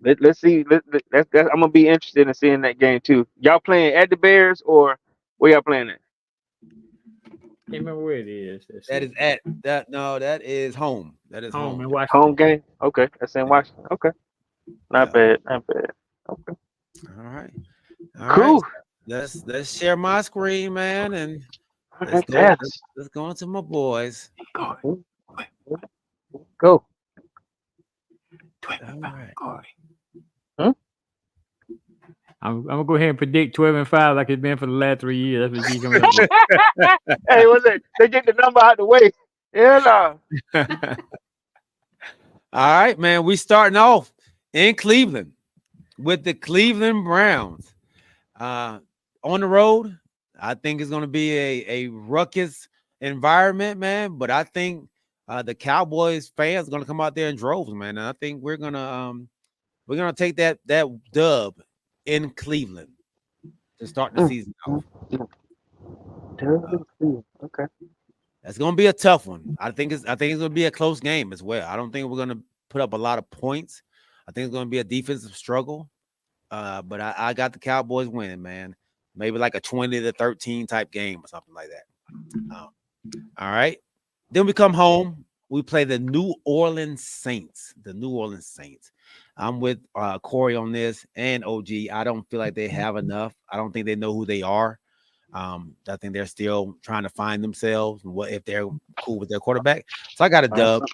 Let's see. I'm gonna be interested in seeing that game too. Y'all playing at the Bears or where y'all playing at? Can't remember where it is. That is at that. No, that is home. That is home. In Washington. Home game. Okay, that's in Washington. Okay, not bad. Okay. All right. Cool. Right. Let's share my screen, man, and let's go into my boys. Go. All right. I'm gonna go ahead and predict 12-5 like it's been for the last 3 years. That's what you coming up with. Hey, what's it? They get the number out the way. Yeah, no. All right, man. We starting off in Cleveland with the Cleveland Browns. On the road, I think it's going to be a ruckus environment, man. But I think the Cowboys fans are going to come out there in droves, man. And I think we're gonna take that dub in Cleveland to start the season off. Okay. That's gonna be a tough one. I think it's gonna be a close game as well. I don't think we're gonna put up a lot of points. I think it's gonna be a defensive struggle. But I got the Cowboys winning, man. Maybe like a 20-13 type game or something like that. All right. Then we come home. We play the New Orleans Saints. I'm with Corey on this and OG. I don't feel like they have enough. I don't think they know who they are. I think they're still trying to find themselves and what if they're cool with their quarterback. So I got a dub.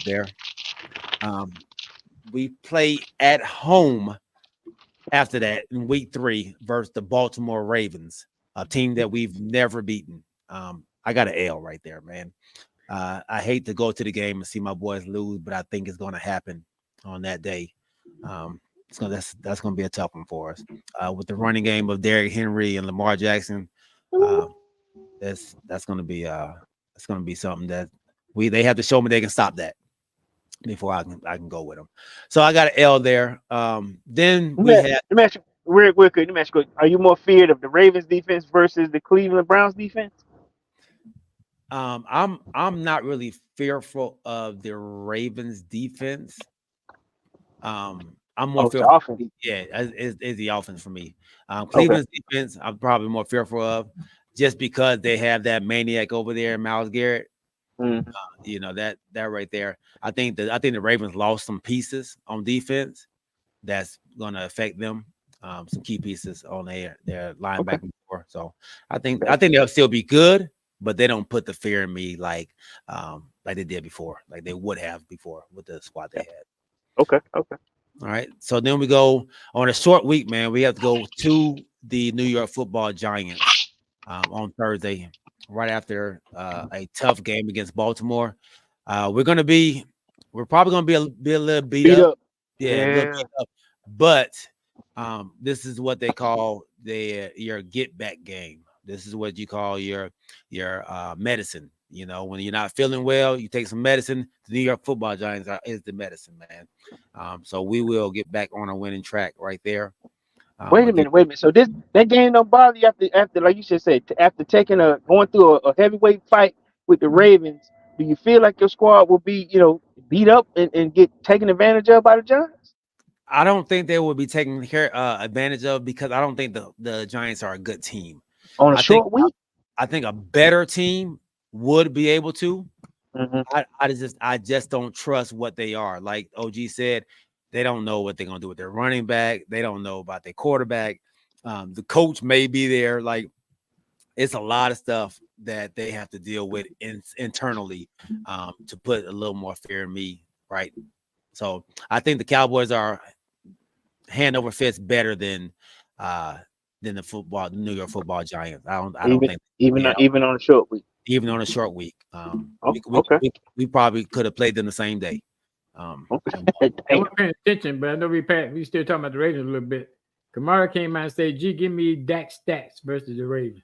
There. We play at home after that in week 3 versus the Baltimore Ravens, a team that we've never beaten. I got an L right there, man. I hate to go to the game and see my boys lose, but I think it's going to happen on that day. That's going to be a tough one for us. With the running game of Derrick Henry and Lamar Jackson, that's going to be something that they have to show me they can stop that before I can go with them. So I got an L there. Then let me ask you real quick. Are you more feared of the Ravens defense versus the Cleveland Browns defense? I'm not really fearful of the Ravens defense. I'm more fearful. Offense. Yeah, it's the offense for me. Cleveland's defense, I'm probably more fearful of, just because they have that maniac over there, Myles Garrett. You know that right there. I think the Ravens lost some pieces on defense that's going to affect them. Some key pieces on their linebacker. So I think they'll still be good, but they don't put the fear in me like they did before, like they would have before with the squad they had. Okay. All right. So then we go on a short week, man. We have to go to the New York Football Giants on Thursday, right after a tough game against Baltimore. We're probably gonna be a little beat up. Yeah. A little beat up. But this is what they call your get back game. This is what you call your medicine. You know, when you're not feeling well, you take some medicine. The New York Football Giants is the medicine, man. So we will get back on a winning track right there. Wait a minute. So that game don't bother you after like you should say, after going through a heavyweight fight with the Ravens. Do you feel like your squad will be, beat up and get taken advantage of by the Giants? I don't think they will be taken advantage of, because I don't think the Giants are a good team. On a short week? I think a better team would be able to. Mhm. I just don't trust what they are. Like OG said, they don't know what they're gonna do with their running back. They don't know about their quarterback. The coach may be there. Like it's a lot of stuff that they have to deal with internally to put a little more fear in me, right? So I think the Cowboys are hand over fist better than the New York Football Giants. I don't Even think even even on a short week. even on a short week. Oh, okay. We probably could have played them the same day. Okay. I Damn. wasn't paying attention, but I know we still talking about the Ravens a little bit. Kamara came out and said, "G, give me Dak stats versus the Ravens."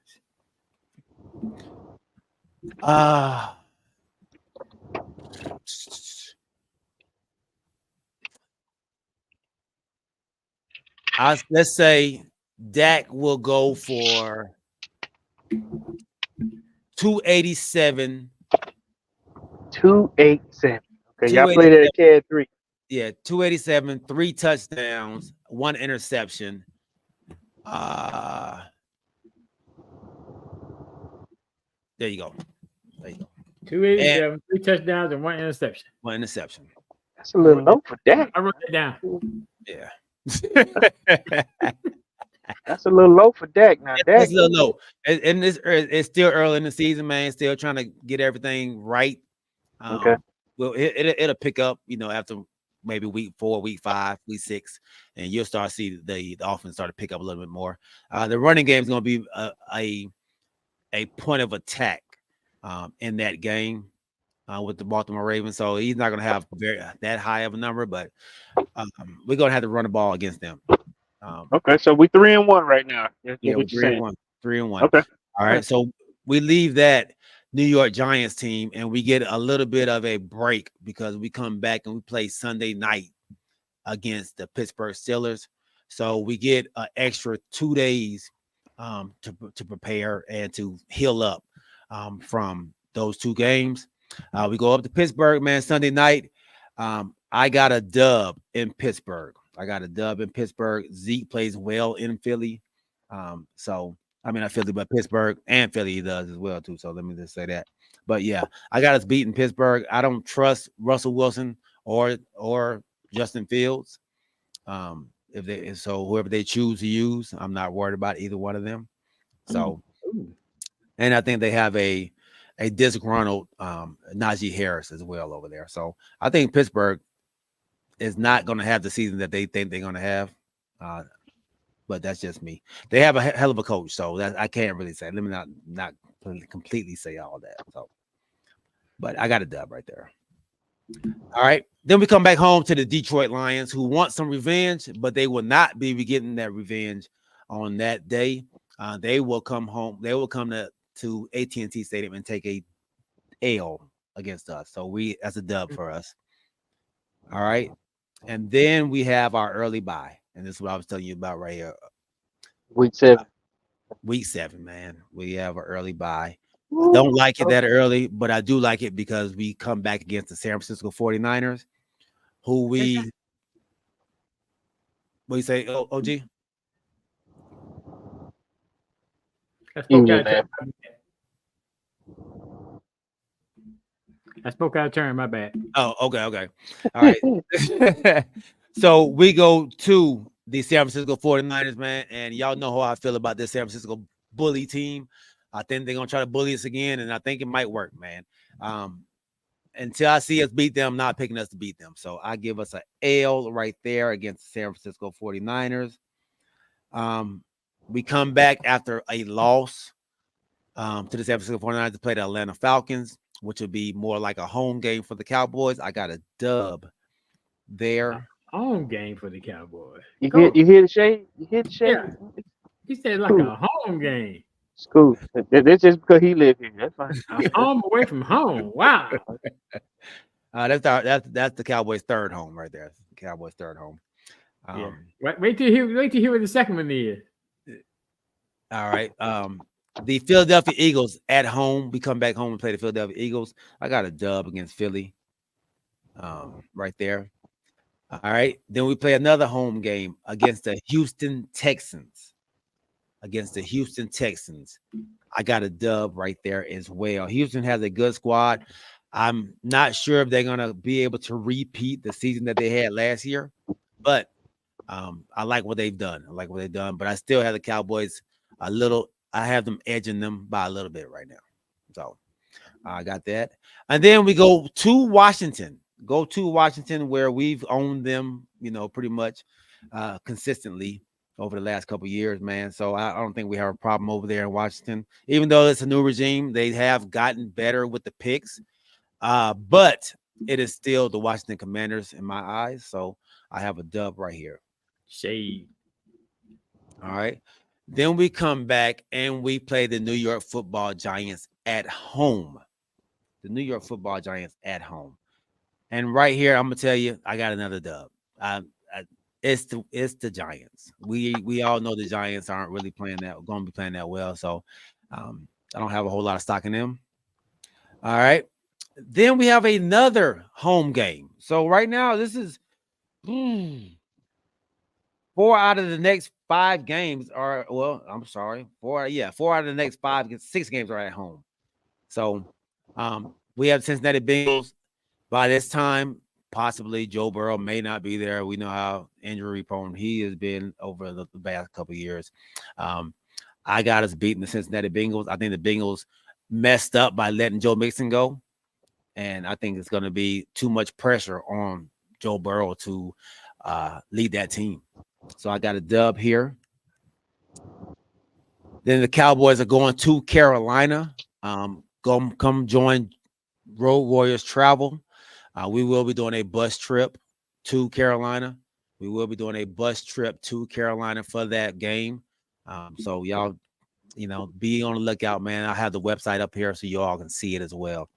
Let's say Dak will go for 287. 287. Okay, y'all played at CAD 3. Yeah, 287, 3 touchdowns, 1 interception. There you go. 287, 3 touchdowns and 1 interception. 1 interception. That's a little low for Dak. I wrote that down. Yeah. That's a little low for Dak. Now, Dak. It's a little low. And it's still early in the season, man. Still trying to get everything right. Okay. Well, it'll pick up, after maybe week 4, week 5, week 6, and you'll start to see the offense start to pick up a little bit more. The running game is going to be a point of attack in that game with the Baltimore Ravens. So he's not going to have that high of a number, but we're going to have to run the ball against them. Okay, so we 3-1 right now. That's Yeah, what we're you're saying. 3-1. Okay. All right. So we leave that New York Giants team and we get a little bit of a break because we come back and we play Sunday night against the Pittsburgh Steelers. So we get an extra 2 days to prepare and to heal up from those 2 games. We go up to Pittsburgh, man, Sunday night. I got a dub in Pittsburgh. Zeke plays well in Philly. Not Philly, but Pittsburgh and Philly does as well, too. So let me just say that. But, yeah, I got us beating Pittsburgh. I don't trust Russell Wilson or Justin Fields. Whoever they choose to use, I'm not worried about either one of them. So, and I think they have a disgruntled Najee Harris as well over there. So I think Pittsburgh is not going to have the season that they think they're going to have. But that's just me. They have a hell of a coach, so that I can't really say. Let me not completely say all that. So, but I got a dub right there. All right. Then we come back home to the Detroit Lions, who want some revenge, but they will not be getting that revenge on that day. They will come home. They will come to AT&T Stadium and take a L against us. So that's a dub for us. All right. And then we have our early bye. And this is what I was telling you about right here. Week 7. Week 7, man. We have an early bye. I don't like it that early, but I do like it because we come back against the San Francisco 49ers, who what do you say, OG? I spoke out of turn, my bad. Oh, okay. All right. So we go to the San Francisco 49ers, man, and y'all know how I feel about this San Francisco bully team. I think they're going to try to bully us again, and I think it might work, man. Until I see us beat them, I'm not picking us to beat them. So I give us an L right there against the San Francisco 49ers. We come back after a loss to the San Francisco 49ers to play the Atlanta Falcons, which would be more like a home game for the Cowboys. I got a dub there. Home game for the Cowboys. You hear the shade? You hear the shade? Yeah. He said like a home game. It's cool. That's just because he lives here. That's fine. Home away from home. Wow. That's the Cowboys' third home right there. Cowboys' third home. Yeah. Wait till you hear what the second one is. All right. The Philadelphia Eagles at home. We come back home and play the Philadelphia Eagles. I got a dub against Philly. Right there. All right. Then we play another home game against the Houston Texans. against the Houston Texans. I got a dub right there as well. Houston has a good squad. I'm not sure if they're gonna be able to repeat the season that they had last year, but I like what they've done. But I still have the Cowboys a little. I have them edging them by a little bit right now. So I got that. And then we go to Washington. Where we've owned them, pretty much consistently over the last couple of years, man. So I don't think we have a problem over there in Washington. Even though it's a new regime, they have gotten better with the picks. But it is still the Washington Commanders in my eyes. So I have a dub right here. Shade. All right. Then we come back and we play the New York Football Giants at home. And right here, I'm gonna tell you, I got another dub. It's the Giants. We all know the Giants aren't really going to be playing that well. So I don't have a whole lot of stock in them. All right. Then we have another home game. So right now, this is 4 out of the next 5 games are, well, I'm sorry, 4 out of the next 6 games are at home. So we have Cincinnati Bengals. By this time, possibly Joe Burrow may not be there. We know how injury prone he has been over the past couple of years. I got us beating the Cincinnati Bengals. I think the Bengals messed up by letting Joe Mixon go. And I think it's going to be too much pressure on Joe Burrow to lead that team. So I got a dub here. Then the Cowboys are going to Carolina. Come join Road Warriors Travel. We will be doing a bus trip to Carolina. For that game. So y'all, be on the lookout, man. I have the website up here so y'all can see it as well.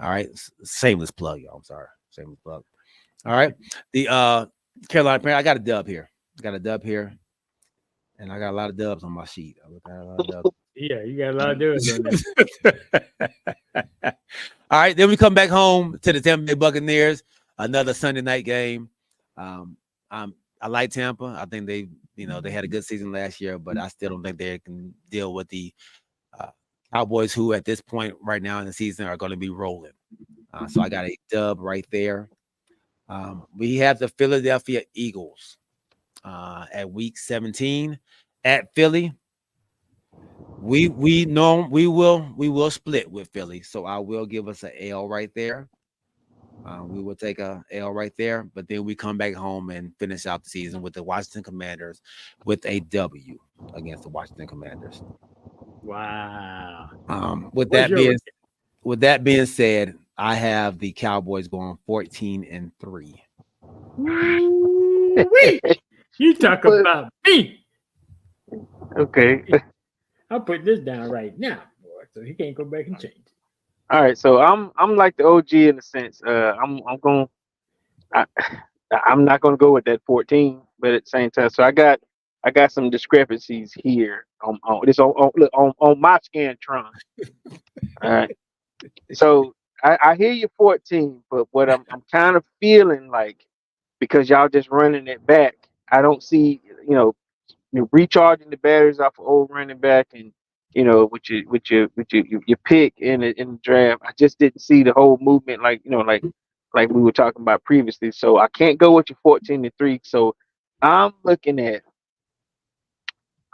All right. Shameless plug, y'all. I'm sorry. Shameless plug. All right. The Carolina, I got a dub here. And I got a lot of dubs on my sheet. Yeah, you got a lot of dubs on there. All right. Then we come back home to the Tampa Bay Buccaneers. Another Sunday night game. I like Tampa. I think they had a good season last year, but I still don't think they can deal with the Cowboys, who at this point right now in the season are going to be rolling. So I got a dub right there. We have the Philadelphia Eagles at week 17 at Philly. We know we will split with Philly, so I will give us an L right there. We will take a L right there, but then we come back home and finish out the season with the Washington Commanders with a W against the Washington Commanders. Wow. With that being said, I have the Cowboys going 14-3. You talk about me. Okay. I'll put this down right now, boy, so he can't go back and change it. All right, so I'm like the OG in a sense. I'm not gonna go with that 14, but at the same time, so I got some discrepancies here on my Scantron. All right, so I hear you 14, but what I'm kind of feeling like, because y'all just running it back, I don't see recharging the batteries off of old running back and with your pick in the draft. I just didn't see the whole movement like we were talking about previously. So I can't go with your 14-3. So I'm looking at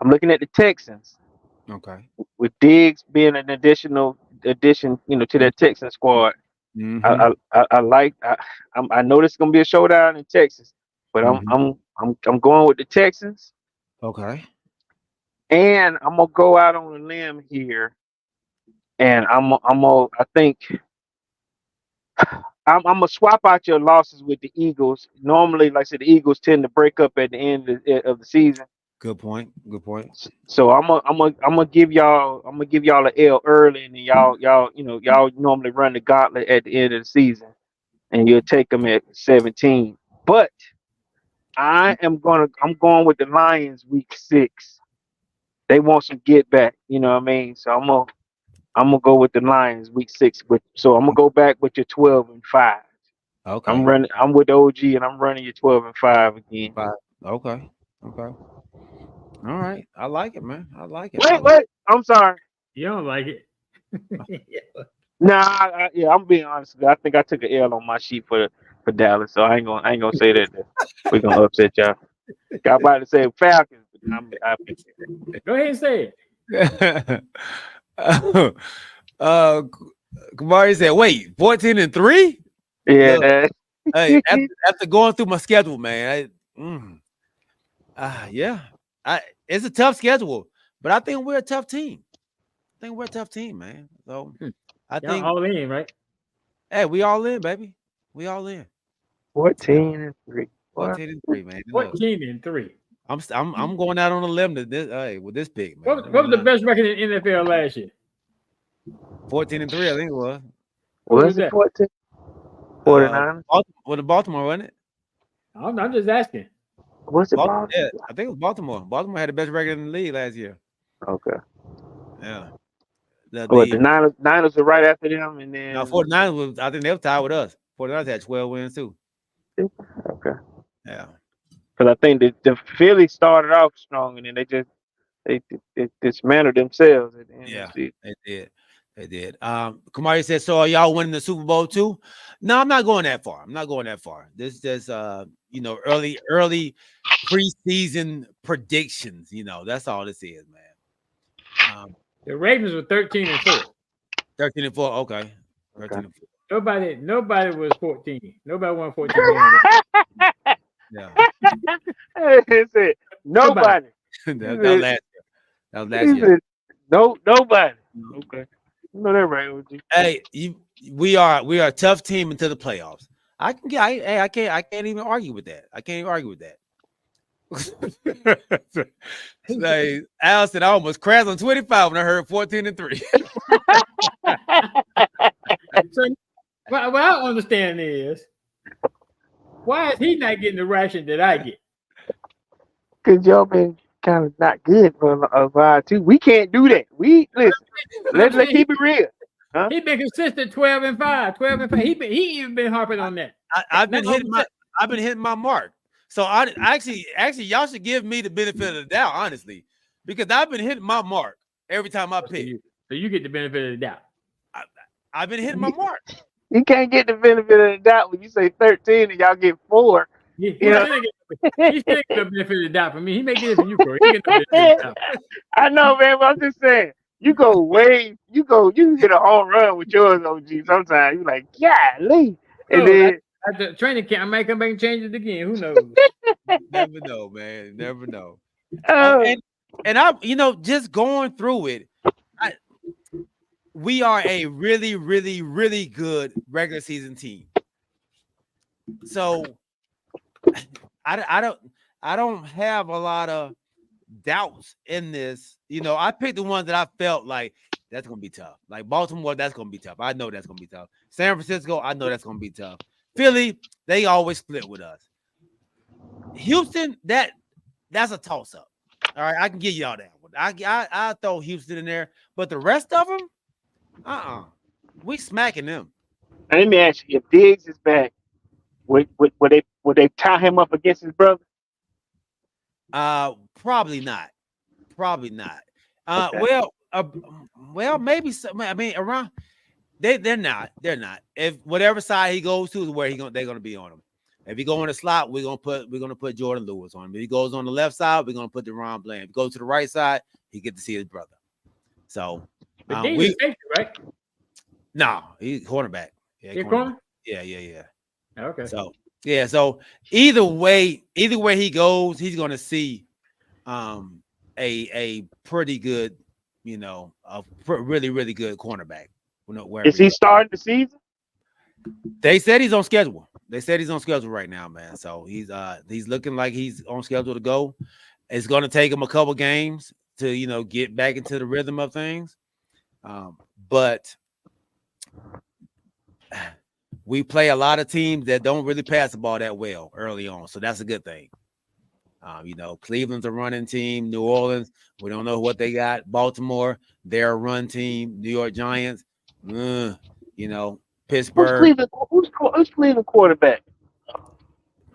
the Texans. Okay. With Diggs being an addition to that Texan squad. Mm-hmm. I know this is gonna be a showdown in Texas, but I'm going with the Texans. Okay. And I'm gonna go out on a limb here, and I'm gonna swap out your losses with the Eagles. Normally, like I said, the Eagles tend to break up at the end of the season. Good point. So I'm gonna give y'all an L early, and then y'all normally run the gauntlet at the end of the season, and you'll take them at 17. But I'm going with the Lions week 6. They want some get back, you know what I mean? So I'm gonna go with the Lions week 6. So I'm gonna go back with your 12-5. Okay. I'm with OG and I'm running your 12-5 again. 5. Okay. All right. I like it, man. I like it. Wait. I'm sorry. You don't like it. Nah, yeah, I'm being honest. I think I took an L on my sheet for Dallas, so I ain't gonna say that we're gonna upset y'all. I'm about to say Falcons, but Go ahead and say it. Kamari said, wait, 14-3? yeah. Look, That, hey, after going through my schedule, man, it's a tough schedule, but I think we're a tough team. Man. So I Y'all think, all in, right? hey, we all in, baby. We all in. 14-3. 14-3, man. Look, 14-3. I'm going out on a limb to this, with this pick, man. What was the best record in NFL last year? 14-3, I think it was. What Was it that? 14? 49? With the Baltimore, wasn't it? I'm just asking. Was it Baltimore, Baltimore? yeah, I think it was Baltimore. Baltimore had the best record in the league last year. Okay. Yeah. The Niners are right after them, and then 49ers was, I think they were tied with us. 49ers had 12 wins too. okay. Yeah. Because I think the Phillies started off strong, and then they dismantled themselves at the end Yeah, of the they season. did. Kamari said, so are y'all winning the Super Bowl too? No, I'm not going that far. This is early preseason predictions. That's all this is, man. The Ravens were 13-4. 13-4. Okay. 13-4. Nobody was 14. Nobody won 14 games. Yeah. He said nobody. that was last year. That was last He year. said, nobody. Okay. You know that right, OG. Hey, we are a tough team into the playoffs. I can't even argue with that. Like Al said, I almost crashed on 25 when I heard 14-3. So, what I don't understand is, why is he not getting the ration that I get? Because y'all been kind of not good for a while too. We can't do that. We listen. Let's keep it real. Huh? He been consistent 12-5. He even been harping on that. I've been hitting my mark. So I actually y'all should give me the benefit of the doubt, honestly, because I've been hitting my mark every time I pick. So you get the benefit of the doubt. I've been hitting my mark. You can't get the benefit of the doubt when you say 13 and y'all get 4. He still get the benefit of the doubt for me. He may get it for you, Corey. He get the benefit of the doubt. I know, man, but I'm just saying. You can hit a home run with yours, OG. Sometimes you're like, golly. And then at the training camp, I might come back and change it again. Who knows? Never know, man. Never know. oh, And I, just going through it, we are a really, really, really good regular season team. So I don't have a lot of doubts in this. I picked the ones that I felt like that's gonna be tough. Like Baltimore, that's gonna be tough. I know that's gonna be tough. San Francisco, I know that's gonna be tough. Philly, they always split with us. Houston, that's a toss-up. All right, I can give y'all that one. I throw Houston in there, but the rest of them, we smacking them. and let me ask you, if Diggs is back, would they tie him up against his brother? Probably not. Okay. Well, maybe some. I mean, around they're not. If whatever side he goes to is where they're gonna be on him. If he go in the slot, we're gonna put Jordan Lewis on him. If he goes on the left side, we're gonna put DeRon Bland. If he goes to the right side, he get to see his brother. So But Diggs is safety, right? no, he's cornerback. Yeah, Your corner? Yeah. Okay. So either way he goes, he's gonna see a pretty good, really, really good cornerback. Is he starting the season? They said he's on schedule. Right now, man. So he's looking like he's on schedule to go. It's gonna take him a couple games to get back into the rhythm of things. But we play a lot of teams that don't really pass the ball that well early on. So that's a good thing. Cleveland's a running team. New Orleans, we don't know what they got. Baltimore, they're a run team. New York Giants, Pittsburgh. Who's Cleveland quarterback?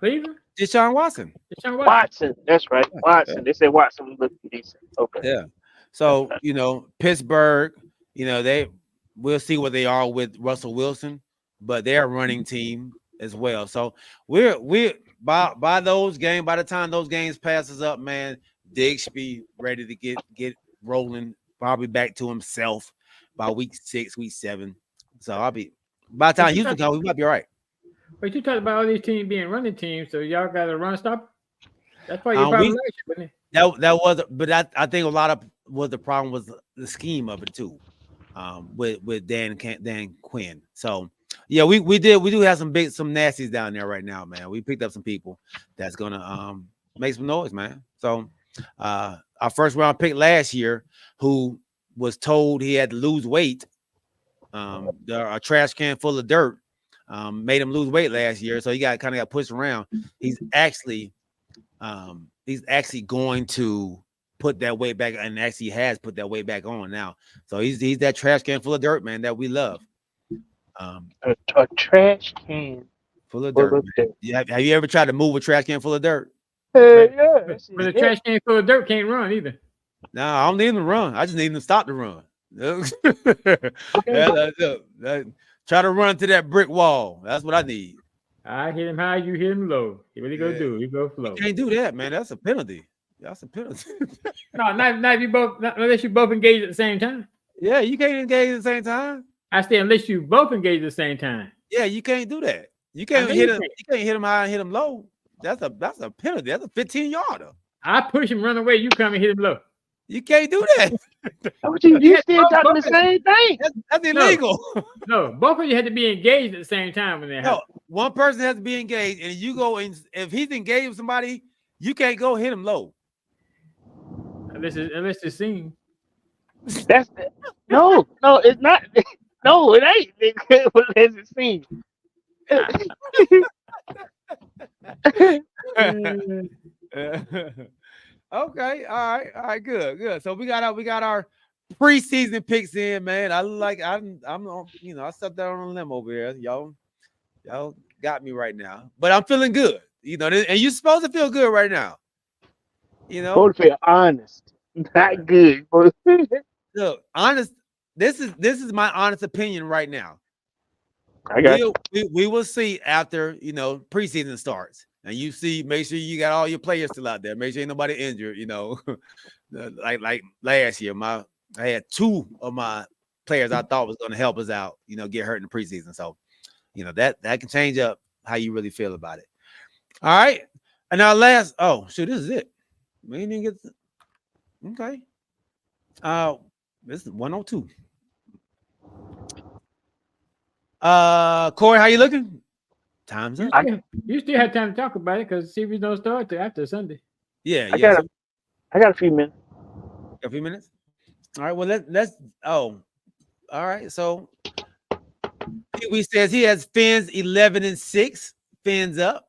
Cleveland? Deshaun Watson. Deshaun Watson. Watson. That's right. Watson. They said Watson looked decent. Okay. Yeah. So, Pittsburgh, we'll see what they are with Russell Wilson, but they're a running team as well. So we're by those games, by the time those games passes up, man, Diggs should be ready to get rolling, probably back to himself by week 6, week 7. So by the time Houston comes, we might be all right. But you talked about all these teams being running teams, so y'all got a run stopper. That's why you're probably last year, wasn't it? That was, but I think a lot of what the problem was the scheme of it too, with Dan Quinn. So yeah, we do have some nasties down there right now, man. We picked up some people that's gonna make some noise, man. So our first round pick last year, who was told he had to lose weight, a trash can full of dirt, made him lose weight last year, so he got pushed around. He's actually going to put that weight back, and actually has put that weight back on now. So he's that trash can full of dirt, man, that we love. A trash can full of dirt. Have you ever tried to move a trash can full of dirt? Yeah. But a trash can full of dirt can't run either. No, I don't need him to run. I just need him to stop the run. Try to run to that brick wall. That's what I need. I hit him high, you hit him low. What he gonna do? He go flow. You can't do that, man. That's a penalty. That's a penalty. No, not if you both, not unless you both engage at the same time. Yeah, you can't engage at the same time. I say unless you both engage at the same time. Yeah, you can't do that. You can't hit him. You can't hit him high and hit him low. That's a penalty. That's a 15-yarder. I push him, run away. You come and hit him low. You can't do that. You still talking the same thing. That's illegal. No, both of you had to be engaged at the same time when that happened. One person has to be engaged, and you go and if he's engaged with somebody, you can't go hit him low. Unless it's seen. No, it's not. No, it ain't. Unless it's seen. Okay, all right, good. So we got our preseason picks in, man. I'm I stepped out on a limb over here. Y'all got me right now, but I'm feeling good. And you're supposed to feel good right now. Supposed to feel honest, not good. Look, honest. This is my honest opinion right now. I got we will see after preseason starts. And make sure you got all your players still out there. Make sure ain't nobody injured, like last year. I had 2 of my players I thought was going to help us out, get hurt in the preseason. So, that can change up how you really feel about it. All right. And our last, this is it. We didn't get okay. This is 102. Corey, how you looking? Time's up. You still have time to talk about it because the series don't start till after Sunday. Yeah, I got a few minutes. A few minutes. All right. Well, let's. Oh, all right. So he says he has Fins 11-6. Fins up.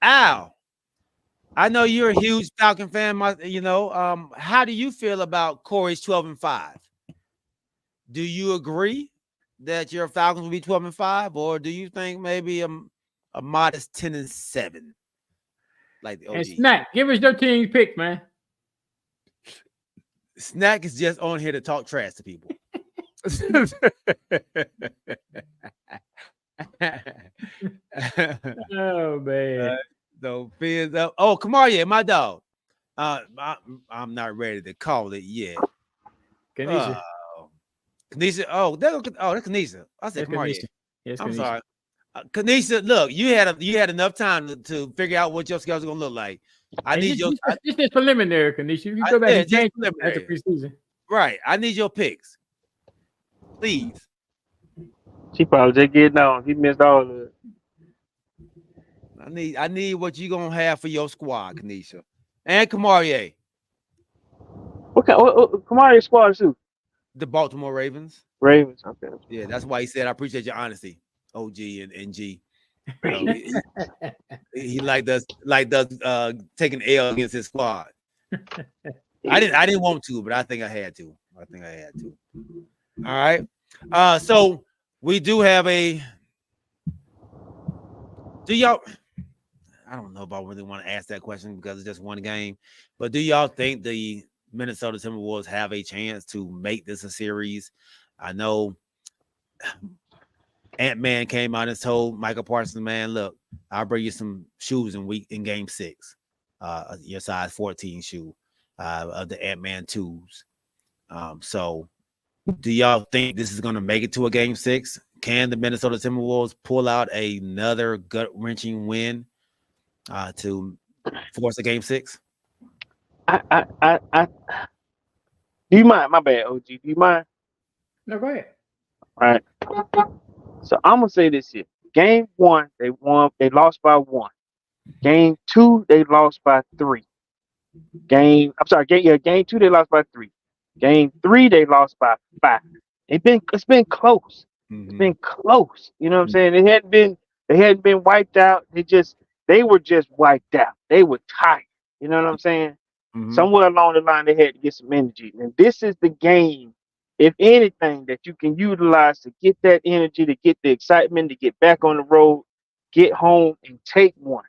Ow. I know you're a huge Falcon fan. How do you feel about Corey's 12-5? Do you agree that your Falcons will be 12-5, or do you think maybe a modest 10-7? Like the OG. And Snack, give us your team pick, man. Snack is just on here to talk trash to people. Oh man. So Fins up. Oh, Kamari, my dog. I'm not ready to call it yet. Kanisha. Kanisha. That's Kanisha. I said Kamari. Yes, I'm sorry. Kanisha, look, you had enough time to figure out what your schedule's gonna look like. This is preliminary, Kanisha. You go back and change after preseason. Right. I need your picks. Please. She probably just getting on. He missed all of it. I need what you gonna have for your squad, Kanisha. And Kamari. What Kamari squad too? The Baltimore Ravens. Ravens. Okay. Yeah, that's why he said I appreciate your honesty, OG and G. He liked us taking L against his squad. I didn't want to, but I think I had to. All right. So we do have a. I don't know if I really want to ask that question because it's just one game. But do y'all think the Minnesota Timberwolves have a chance to make this a series? I know Ant-Man came out and told Michael Parsons, man, look, I'll bring you some shoes in game 6. Your size 14 shoe of the Ant-Man 2s. So do y'all think this is going to make it to a game 6? Can the Minnesota Timberwolves pull out another gut-wrenching win to force a game 6? I do you mind? My bad, OG. Do you mind? No, go ahead. All right. So I'm gonna say this here. Game 1, they won. They lost by 1. Game 2, they lost by 3. Game 2, they lost by 3. Game 3, they lost by 5. It's been close. It's been close. You know what I'm saying? They hadn't been wiped out. They were just wiped out. They were tired. You know what I'm saying? Somewhere along the line, they had to get some energy. And this is the game, if anything, that you can utilize to get that energy, to get the excitement, to get back on the road, get home, and take one.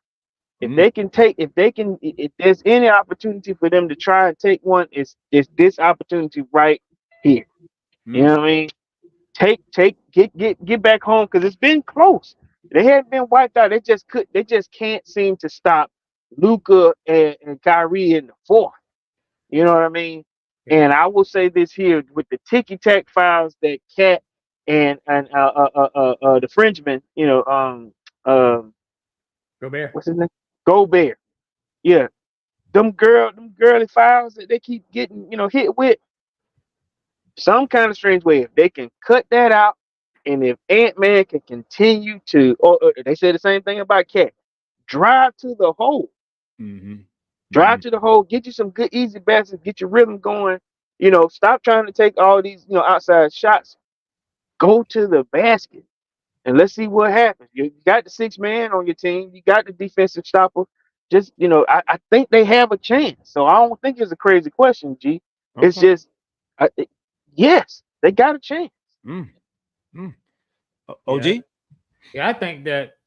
If there's any opportunity for them to try and take one, it's this opportunity right here. You know what I mean? Get back home, because it's been close. They hadn't been wiped out. They just can't seem to stop Luka and Kyrie in the 4th. You know what I mean? And I will say this here with the ticky tack fouls that Cat and the Frenchman, Gobert. what's his name? Gobert. Yeah. Them girly fouls that they keep getting, hit with, some kind of strange way, if they can cut that out, and if Ant-Man can continue to, or they said the same thing about Cat, drive to the hole. Drive to the hole, get you some good easy baskets, get your rhythm going. Stop trying to take all these, outside shots. Go to the basket and let's see what happens. You got the 6 man on your team, you got the defensive stopper. Just, I think they have a chance. So I don't think it's a crazy question, G. Okay. It's just yes, they got a chance. OG? Yeah, I think that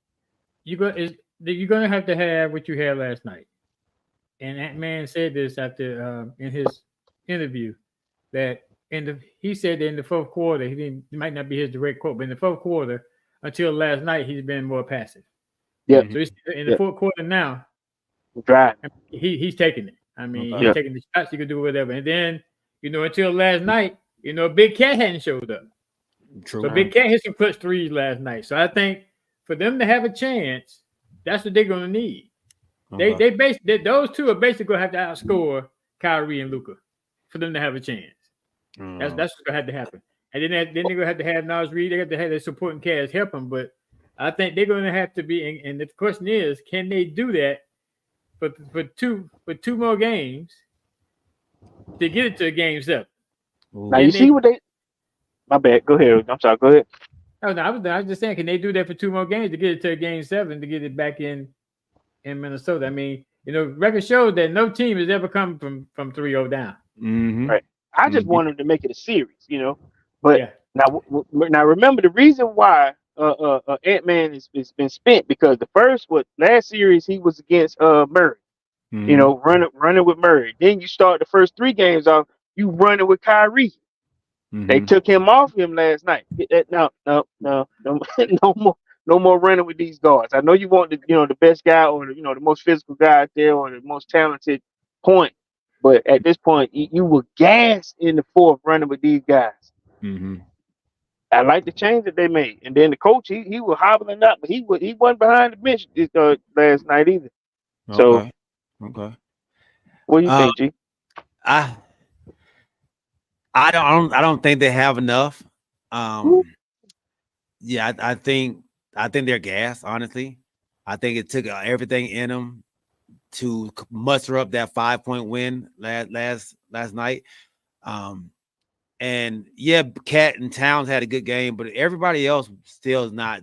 you're gonna have to have what you had last night. And that man said this after in his interview, that he said that in the 4th quarter, it might not be his direct quote, but in the 4th quarter until last night, he's been more passive. Yeah. So he's in the 4th quarter now. Right. He's taking it. I mean, he's taking the shots. He can do whatever. And then, until last night, Big Cat hadn't showed up. True. So Big Cat hit some clutch threes last night. So I think for them to have a chance, that's what they're going to need. Okay. Those two are basically going to have to outscore Kyrie and Luka for them to have a chance. That's what's going to have to happen. And then they're going to have to have Naz Reid. They have to have their supporting cast help them. But I think they're going to have to be. And the question is, can they do that for two more games to get it to a game 7? Now you see what they. My bad. Go ahead. I'm sorry. Go ahead. Oh no, I was just saying, can they do that for 2 more games to get it to a game 7 to get it back in Minnesota? I mean, record shows that no team has ever come from 3-0 down. Right. I just want them to make it a series, But now remember the reason why Ant-Man has been spent, because last series he was against Murray. Running with Murray. Then you start the first 3 games off, you running with Kyrie. They took him off him last night. No more running with these guards. I know you want the best guy, or the most physical guy out there, or the most talented point, but at this point you were gassed in the 4th running with these guys. I like the change that they made, and then the coach he was hobbling up, but he wasn't behind the bench last night either. So okay, what do you think, G? I don't think they have enough. Yeah, I think they're gassed, honestly. I think it took everything in them to muster up that 5-point win last night. And yeah, Cat and Towns had a good game, but everybody else still is not.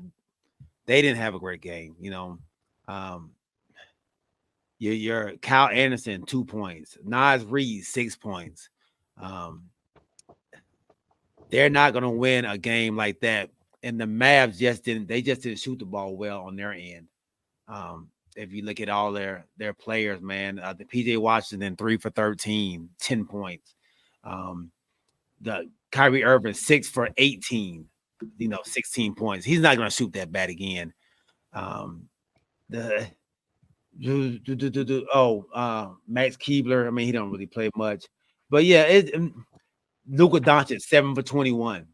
They didn't have a great game, Your Kyle Anderson 2 points, Naz Reid 6 points. They're not going to win a game like that. And the Mavs just didn't shoot the ball well on their end. if you look at all their players, man, the PJ Washington 3 for 13, 10 points. The Kyrie Irving 6 for 18, 16 points. He's not going to shoot that bad again. Max Keebler. I mean, he don't really play much, but yeah, Luka Doncic 7 for 21.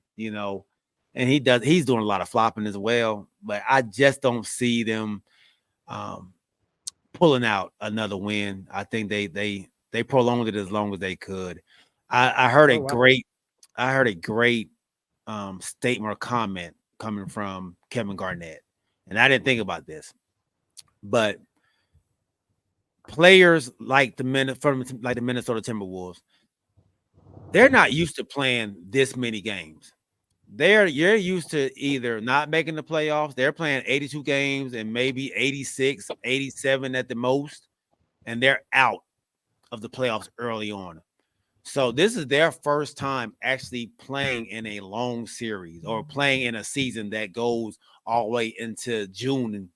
And he's doing a lot of flopping as well. But I just don't see them pulling out another win. I think they prolonged it as long as they could. I heard a great statement or comment coming from Kevin Garnett, and I didn't think about this, but players like the Minnesota Timberwolves, they're not used to playing this many games. You're used to either not making the playoffs. They're playing 82 games and maybe 86, 87 at the most, and they're out of the playoffs early on. So this is their first time actually playing in a long series or playing in a season that goes all the way into June.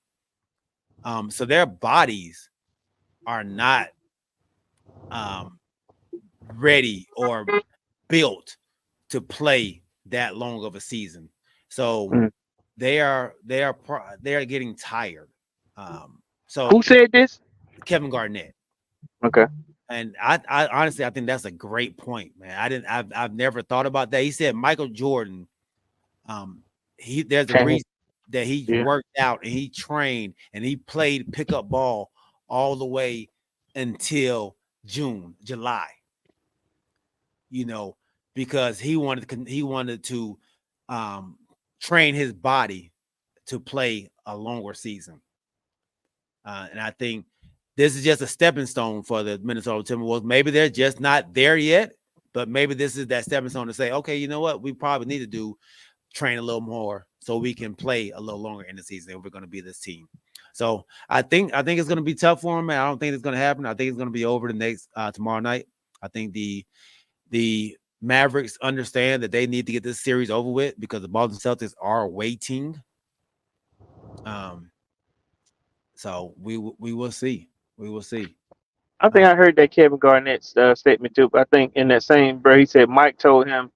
So their bodies are not ready or built to play that long of a season. So they are getting tired. So who said this? Kevin Garnett. Okay. And I honestly, I think that's a great point, man. I've never thought about that. He said Michael Jordan, there's a reason that he worked out and he trained and he played pickup ball all the way until July. Because he wanted to train his body to play a longer season. And I think this is just a stepping stone for the Minnesota Timberwolves. Maybe they're just not there yet, but maybe this is that stepping stone to say, okay, you know what? We probably need to train a little more so we can play a little longer in the season if we're going to be this team. So I think it's going to be tough for them, man. I don't think it's going to happen. I think it's going to be over the next tomorrow night. I think the Mavericks understand that they need to get this series over with because the Boston Celtics are waiting. So we will see. We will see. I think I heard that Kevin Garnett's statement too. I think in that same breath, he said Mike told him,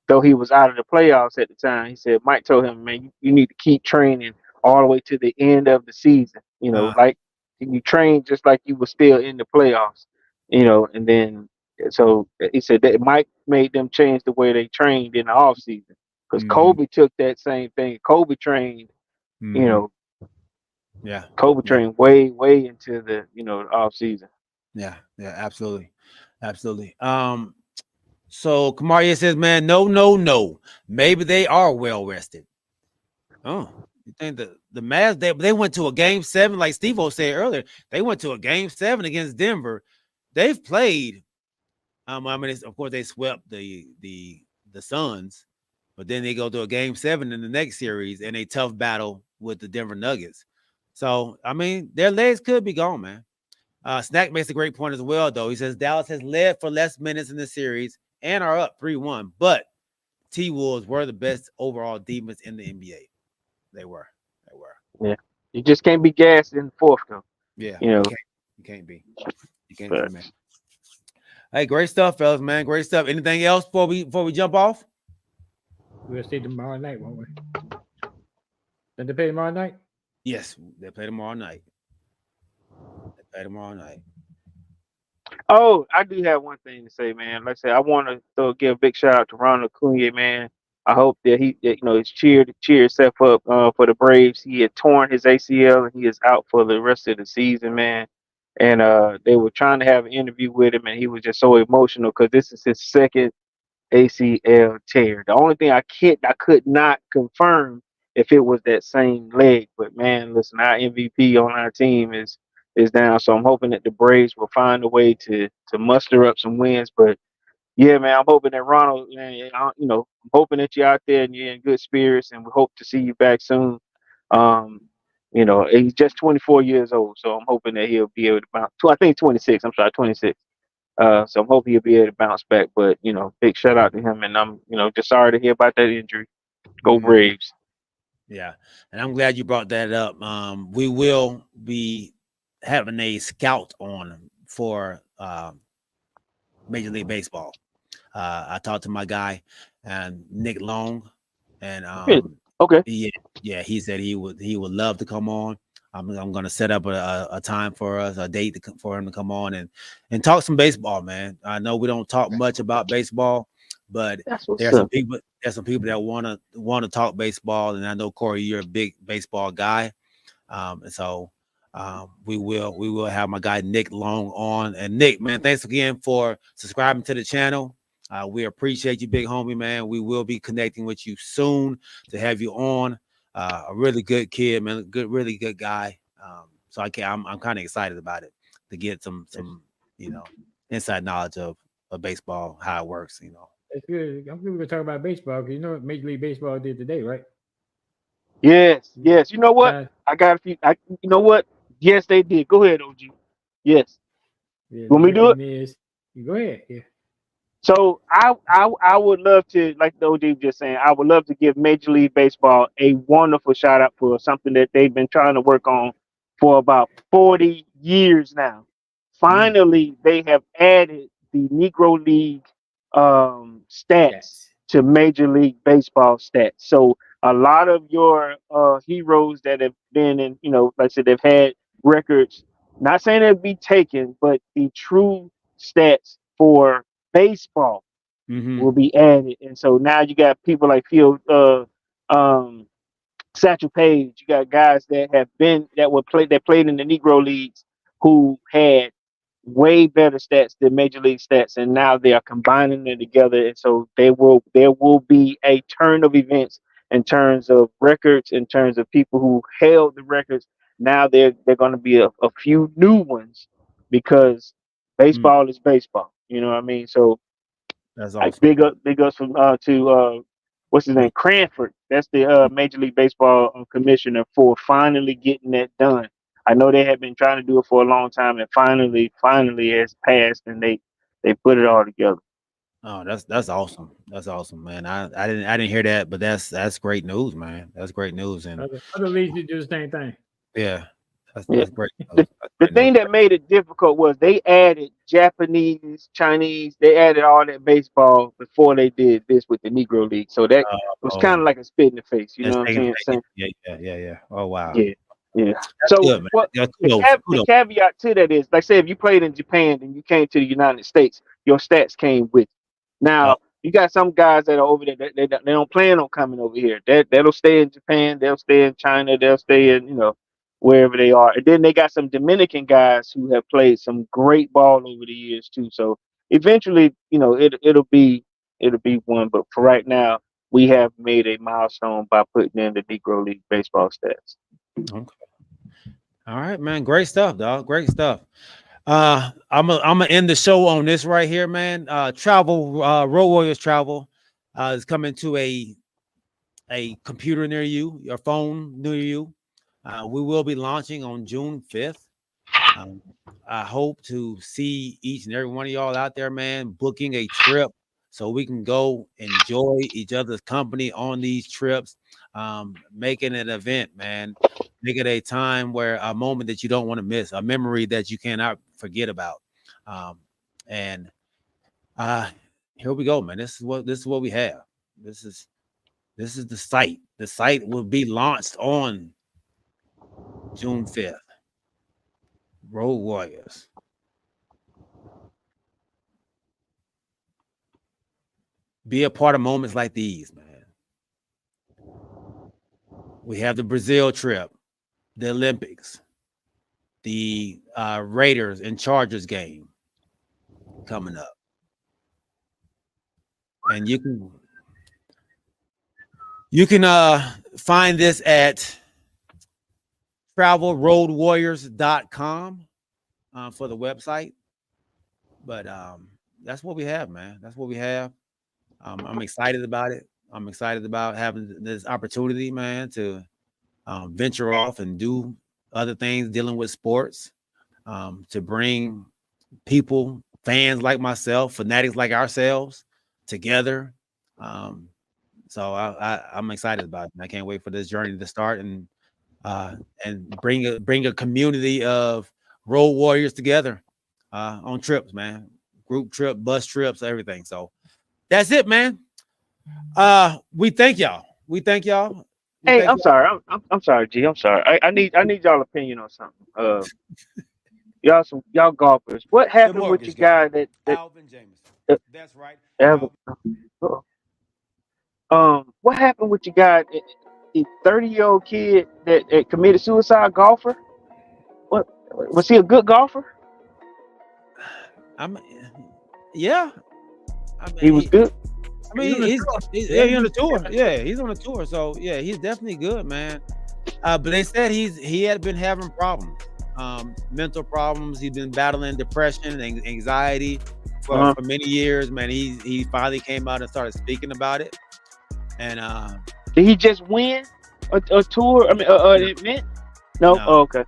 though he was out of the playoffs at the time, he said Mike told him, man, you need to keep training all the way to the end of the season. Like you train just like you were still in the playoffs. And then so he said that Mike made them change the way they trained in the off season because Kobe took that same thing. Kobe trained, Kobe trained way into the off season. Yeah, absolutely. So Kamaria says, man, no. Maybe they are well rested. Oh, you think the Mavs, they went to a game 7, like Steve-O said earlier, they went to a game 7 against Denver. They've played. Of course, they swept the Suns, but then they go to a game 7 in the next series and a tough battle with the Denver Nuggets. So, their legs could be gone, man. Snack makes a great point as well, though. He says Dallas has led for less minutes in the series and are up 3-1, but T-Wolves were the best overall defense in the NBA. They were. Yeah. You just can't be gassed in the fourth, though. Yeah. You can't be. You can't be, man. Hey, great stuff, fellas, man. Great stuff. Anything else before we jump off? We'll see tomorrow night, won't we? Did they play tomorrow night? Yes, they play tomorrow night. Oh, I do have one thing to say, man. Like I said, I want to give a big shout out to Ronald Acuna, man. I hope that he's cheered himself up for the Braves. He had torn his ACL and he is out for the rest of the season, man. And they were trying to have an interview with him, and he was just so emotional because this is his second ACL tear. The only thing I could not confirm if it was that same leg, but man, listen, our MVP on our team is down, so I'm hoping that the Braves will find a way to muster up some wins. But yeah, man, I'm hoping that Ronald, man, I'm hoping that you're out there and you're in good spirits, and we hope to see you back soon. He's just 24 years old, so I'm hoping that he'll be able to bounce. I think 26. I'm sorry, 26. So I'm hoping he'll be able to bounce back. But big shout out to him, and I'm just sorry to hear about that injury. Go Braves. Yeah, and I'm glad you brought that up. We will be having a scout on for Major League Baseball. I talked to my guy and Nick Long, and Really? Okay. he said he would love to come on. I'm going to set up a time for us, a date for him to come on and talk some baseball, man. I know we don't talk much about baseball, but That's what's there's some up. people that want to talk baseball, and I know Corey, you're a big baseball guy, and so we will have my guy Nick Long on. And Nick, man, thanks again for subscribing to the channel. We appreciate you, big homie, man. We will be connecting with you soon to have you on. A really good kid, man. Really good guy. So I'm kind of excited about it to get some inside knowledge of baseball, how it works. It's good. I'm going to talk about baseball because you know what Major League Baseball did today, right? Yes. You know what? Uh, I got a few. You know what? Yes, they did. Go ahead, OG. Yes. yeah, Want me to do it? You go ahead. Yeah. So I would love to, like the OG was just saying, I would love to give Major League Baseball a wonderful shout out for something that they've been trying to work on for about 40 years now. Finally, they have added the Negro League stats Yes. to Major League Baseball stats. So a lot of your heroes that have been in, like I said, they've had records, not saying they'd be taken, but the true stats for baseball will be added. And so now you got people like Phil Satchel Paige, you got guys that played in the Negro leagues who had way better stats than major league stats, and now they are combining them together. And so there will be a turn of events in terms of records, in terms of people who held the records. Now they're going to be a few new ones because baseball is baseball. You know what I mean? So That's like awesome. big ups from to what's his name, Cranford. That's the Major League Baseball commissioner for finally getting that done. I know they have been trying to do it for a long time, and finally has passed, and they put it all together. Oh, that's awesome. That's awesome, man. I didn't hear that, but that's great news, man. That's great news, and Other leagues do the same thing. yeah, that's Yeah. great. The thing that made it difficult was they added Japanese, Chinese, they added all that baseball before they did this with the Negro League. So that was kind of like a spit in the face. You know what I'm saying? Yeah. Oh wow. Yeah. That's So good, man. what Yeah, the kudos. caveat to that is, like, say, if you played in Japan and you came to the United States, your stats came with you. Now, you got some guys that are over there that they don't plan on coming over here. That'll stay in Japan, they'll stay in China, they'll stay in, wherever they are. And then they got some Dominican guys who have played some great ball over the years too. So eventually, it'll be one. But for right now, we have made a milestone by putting in the Negro League baseball stats. Okay. All right, man. Great stuff, dog. Great stuff. I'm gonna end the show on this right here, man. Road Warriors Travel is coming to a computer near you, your phone near you. We will be launching on June 5th. I hope to see each and every one of y'all out there, man, booking a trip so we can go enjoy each other's company on these trips, making an event, man. Make it a time where a moment that you don't want to miss, a memory that you cannot forget about. And here we go, man. This is what we have. This is the site. The site will be launched on June 5th. Road Warriors. Be a part of moments like these, man. We have the Brazil trip, the Olympics, the Raiders and Chargers game coming up. And you can find this at travelroadwarriors.com for the website. But that's what we have, man. That's what we have. I'm excited about it. I'm excited about having this opportunity, man, to venture off and do other things dealing with sports, to bring people, fans like myself, fanatics like ourselves together. So I'm excited about it. I can't wait for this journey to start and bring a community of road warriors together on trips, man. Group trip, bus trips, everything. So that's it, man. We thank y'all. Hey, I'm sorry. I'm sorry, G. I'm sorry. I need y'all opinion on something. Y'all golfers. What happened with your guy that Alvin Jameson? That's right. Alvin. What happened with your guy, the 30-year-old kid that committed suicide, golfer? What was he a good golfer? Yeah. He was good. I mean, he's on the tour. Yeah, he's on the tour. So yeah, he's definitely good, man. But they said he had been having problems, mental problems. He's been battling depression and anxiety for many years, man. He finally came out and started speaking about it. And did he just win a tour? I mean, an event? No. No. Oh, okay.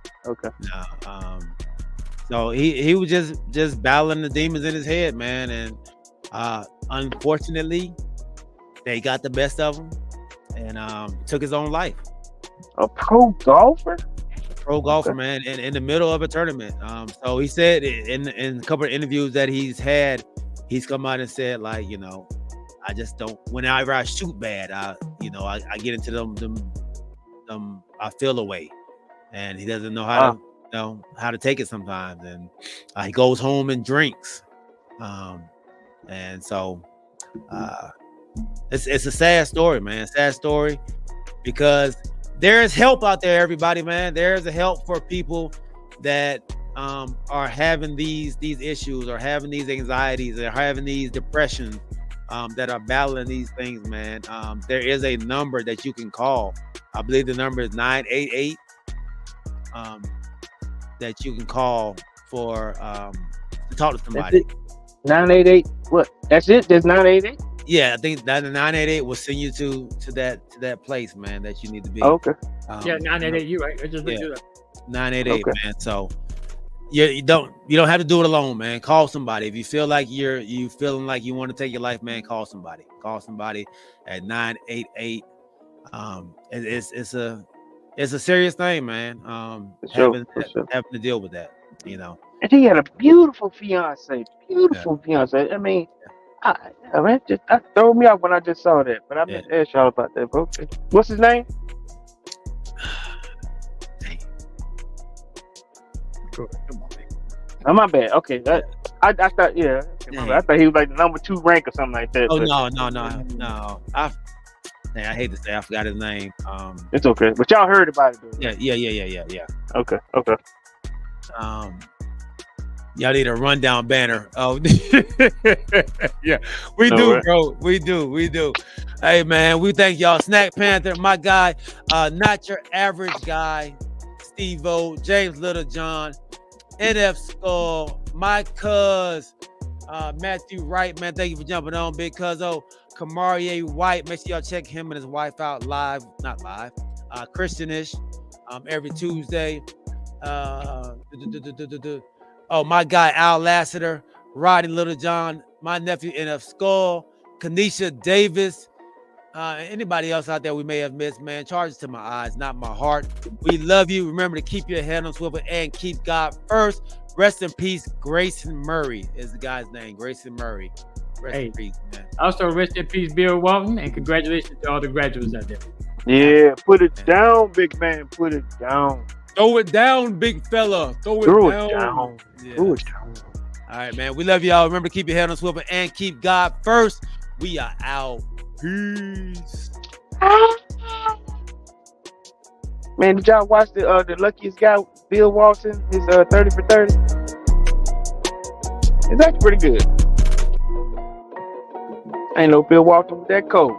No. So he was just battling the demons in his head, man. And unfortunately, they got the best of him and took his own life. A pro golfer? Okay. Man, in the middle of a tournament. So he said in a couple of interviews that he's had, he's come out and said, like, you know, I just don't. Whenever I shoot bad, I get into them. I feel away, and he doesn't know how to take it sometimes, and he goes home and drinks, and so it's a sad story, man. Sad story, because there is help out there, everybody, man. There is a help for people that are having these issues, or having these anxieties, or having these depressions. That are battling these things, man. There is a number that you can call. I believe the number is 988. That you can call for to talk to somebody. 988. What? That's it? There's 988? Yeah, I think that the 988 will send you to that place, man, that you need to be. Okay. Yeah, 988. You right? I just looked it up. 988, man. So you don't have to do it alone, man. Call somebody. If you feel like you feeling like you want to take your life, man, call somebody. Call somebody at 988. It's a serious thing, man. Having to deal with that, you know. And he had a beautiful fiance. Fiance. I mean, I threw me off when I just saw that. But I meant to ask y'all about that, bro. What's his name? Oh, my bad. Okay, I thought, yeah. I thought he was like the number 2 rank or something like that. Oh, no. I hate to say I forgot his name. It's okay, but y'all heard about it, though. Yeah. Okay. Y'all need a rundown banner. Oh, yeah, we No, do, right? bro. We do. Hey, man, we thank y'all. Snack Panther, my guy, not your average guy. Steve-O, James Littlejohn, NF Skull, my cuz, Matthew Wright, man. Thank you for jumping on, big cuzzo. Kamarie White, make sure y'all check him and his wife out not live, Christianish, every Tuesday. My guy Al Lassiter, Rodney Littlejohn, my nephew NF Skull, Kanisha Davis, anybody else out there we may have missed, man. Charges to my eyes, not my heart. We love you. Remember to keep your head on swivel and keep God first. Rest in peace. Grayson Murray is the guy's name. Grayson Murray. Rest in peace, man. Also, rest in peace, Bill Walton, and congratulations to all the graduates out there. Yeah, put it down, big man. Put it down. Throw it down, big fella. Throw it down. Yeah. Throw it down. All right, man. We love y'all. Remember to keep your head on swivel and keep God first. We are out. Peace. Man, did y'all watch the luckiest guy, Bill Walton, his 30 for 30? It's actually pretty good. I ain't no Bill Walton with that code.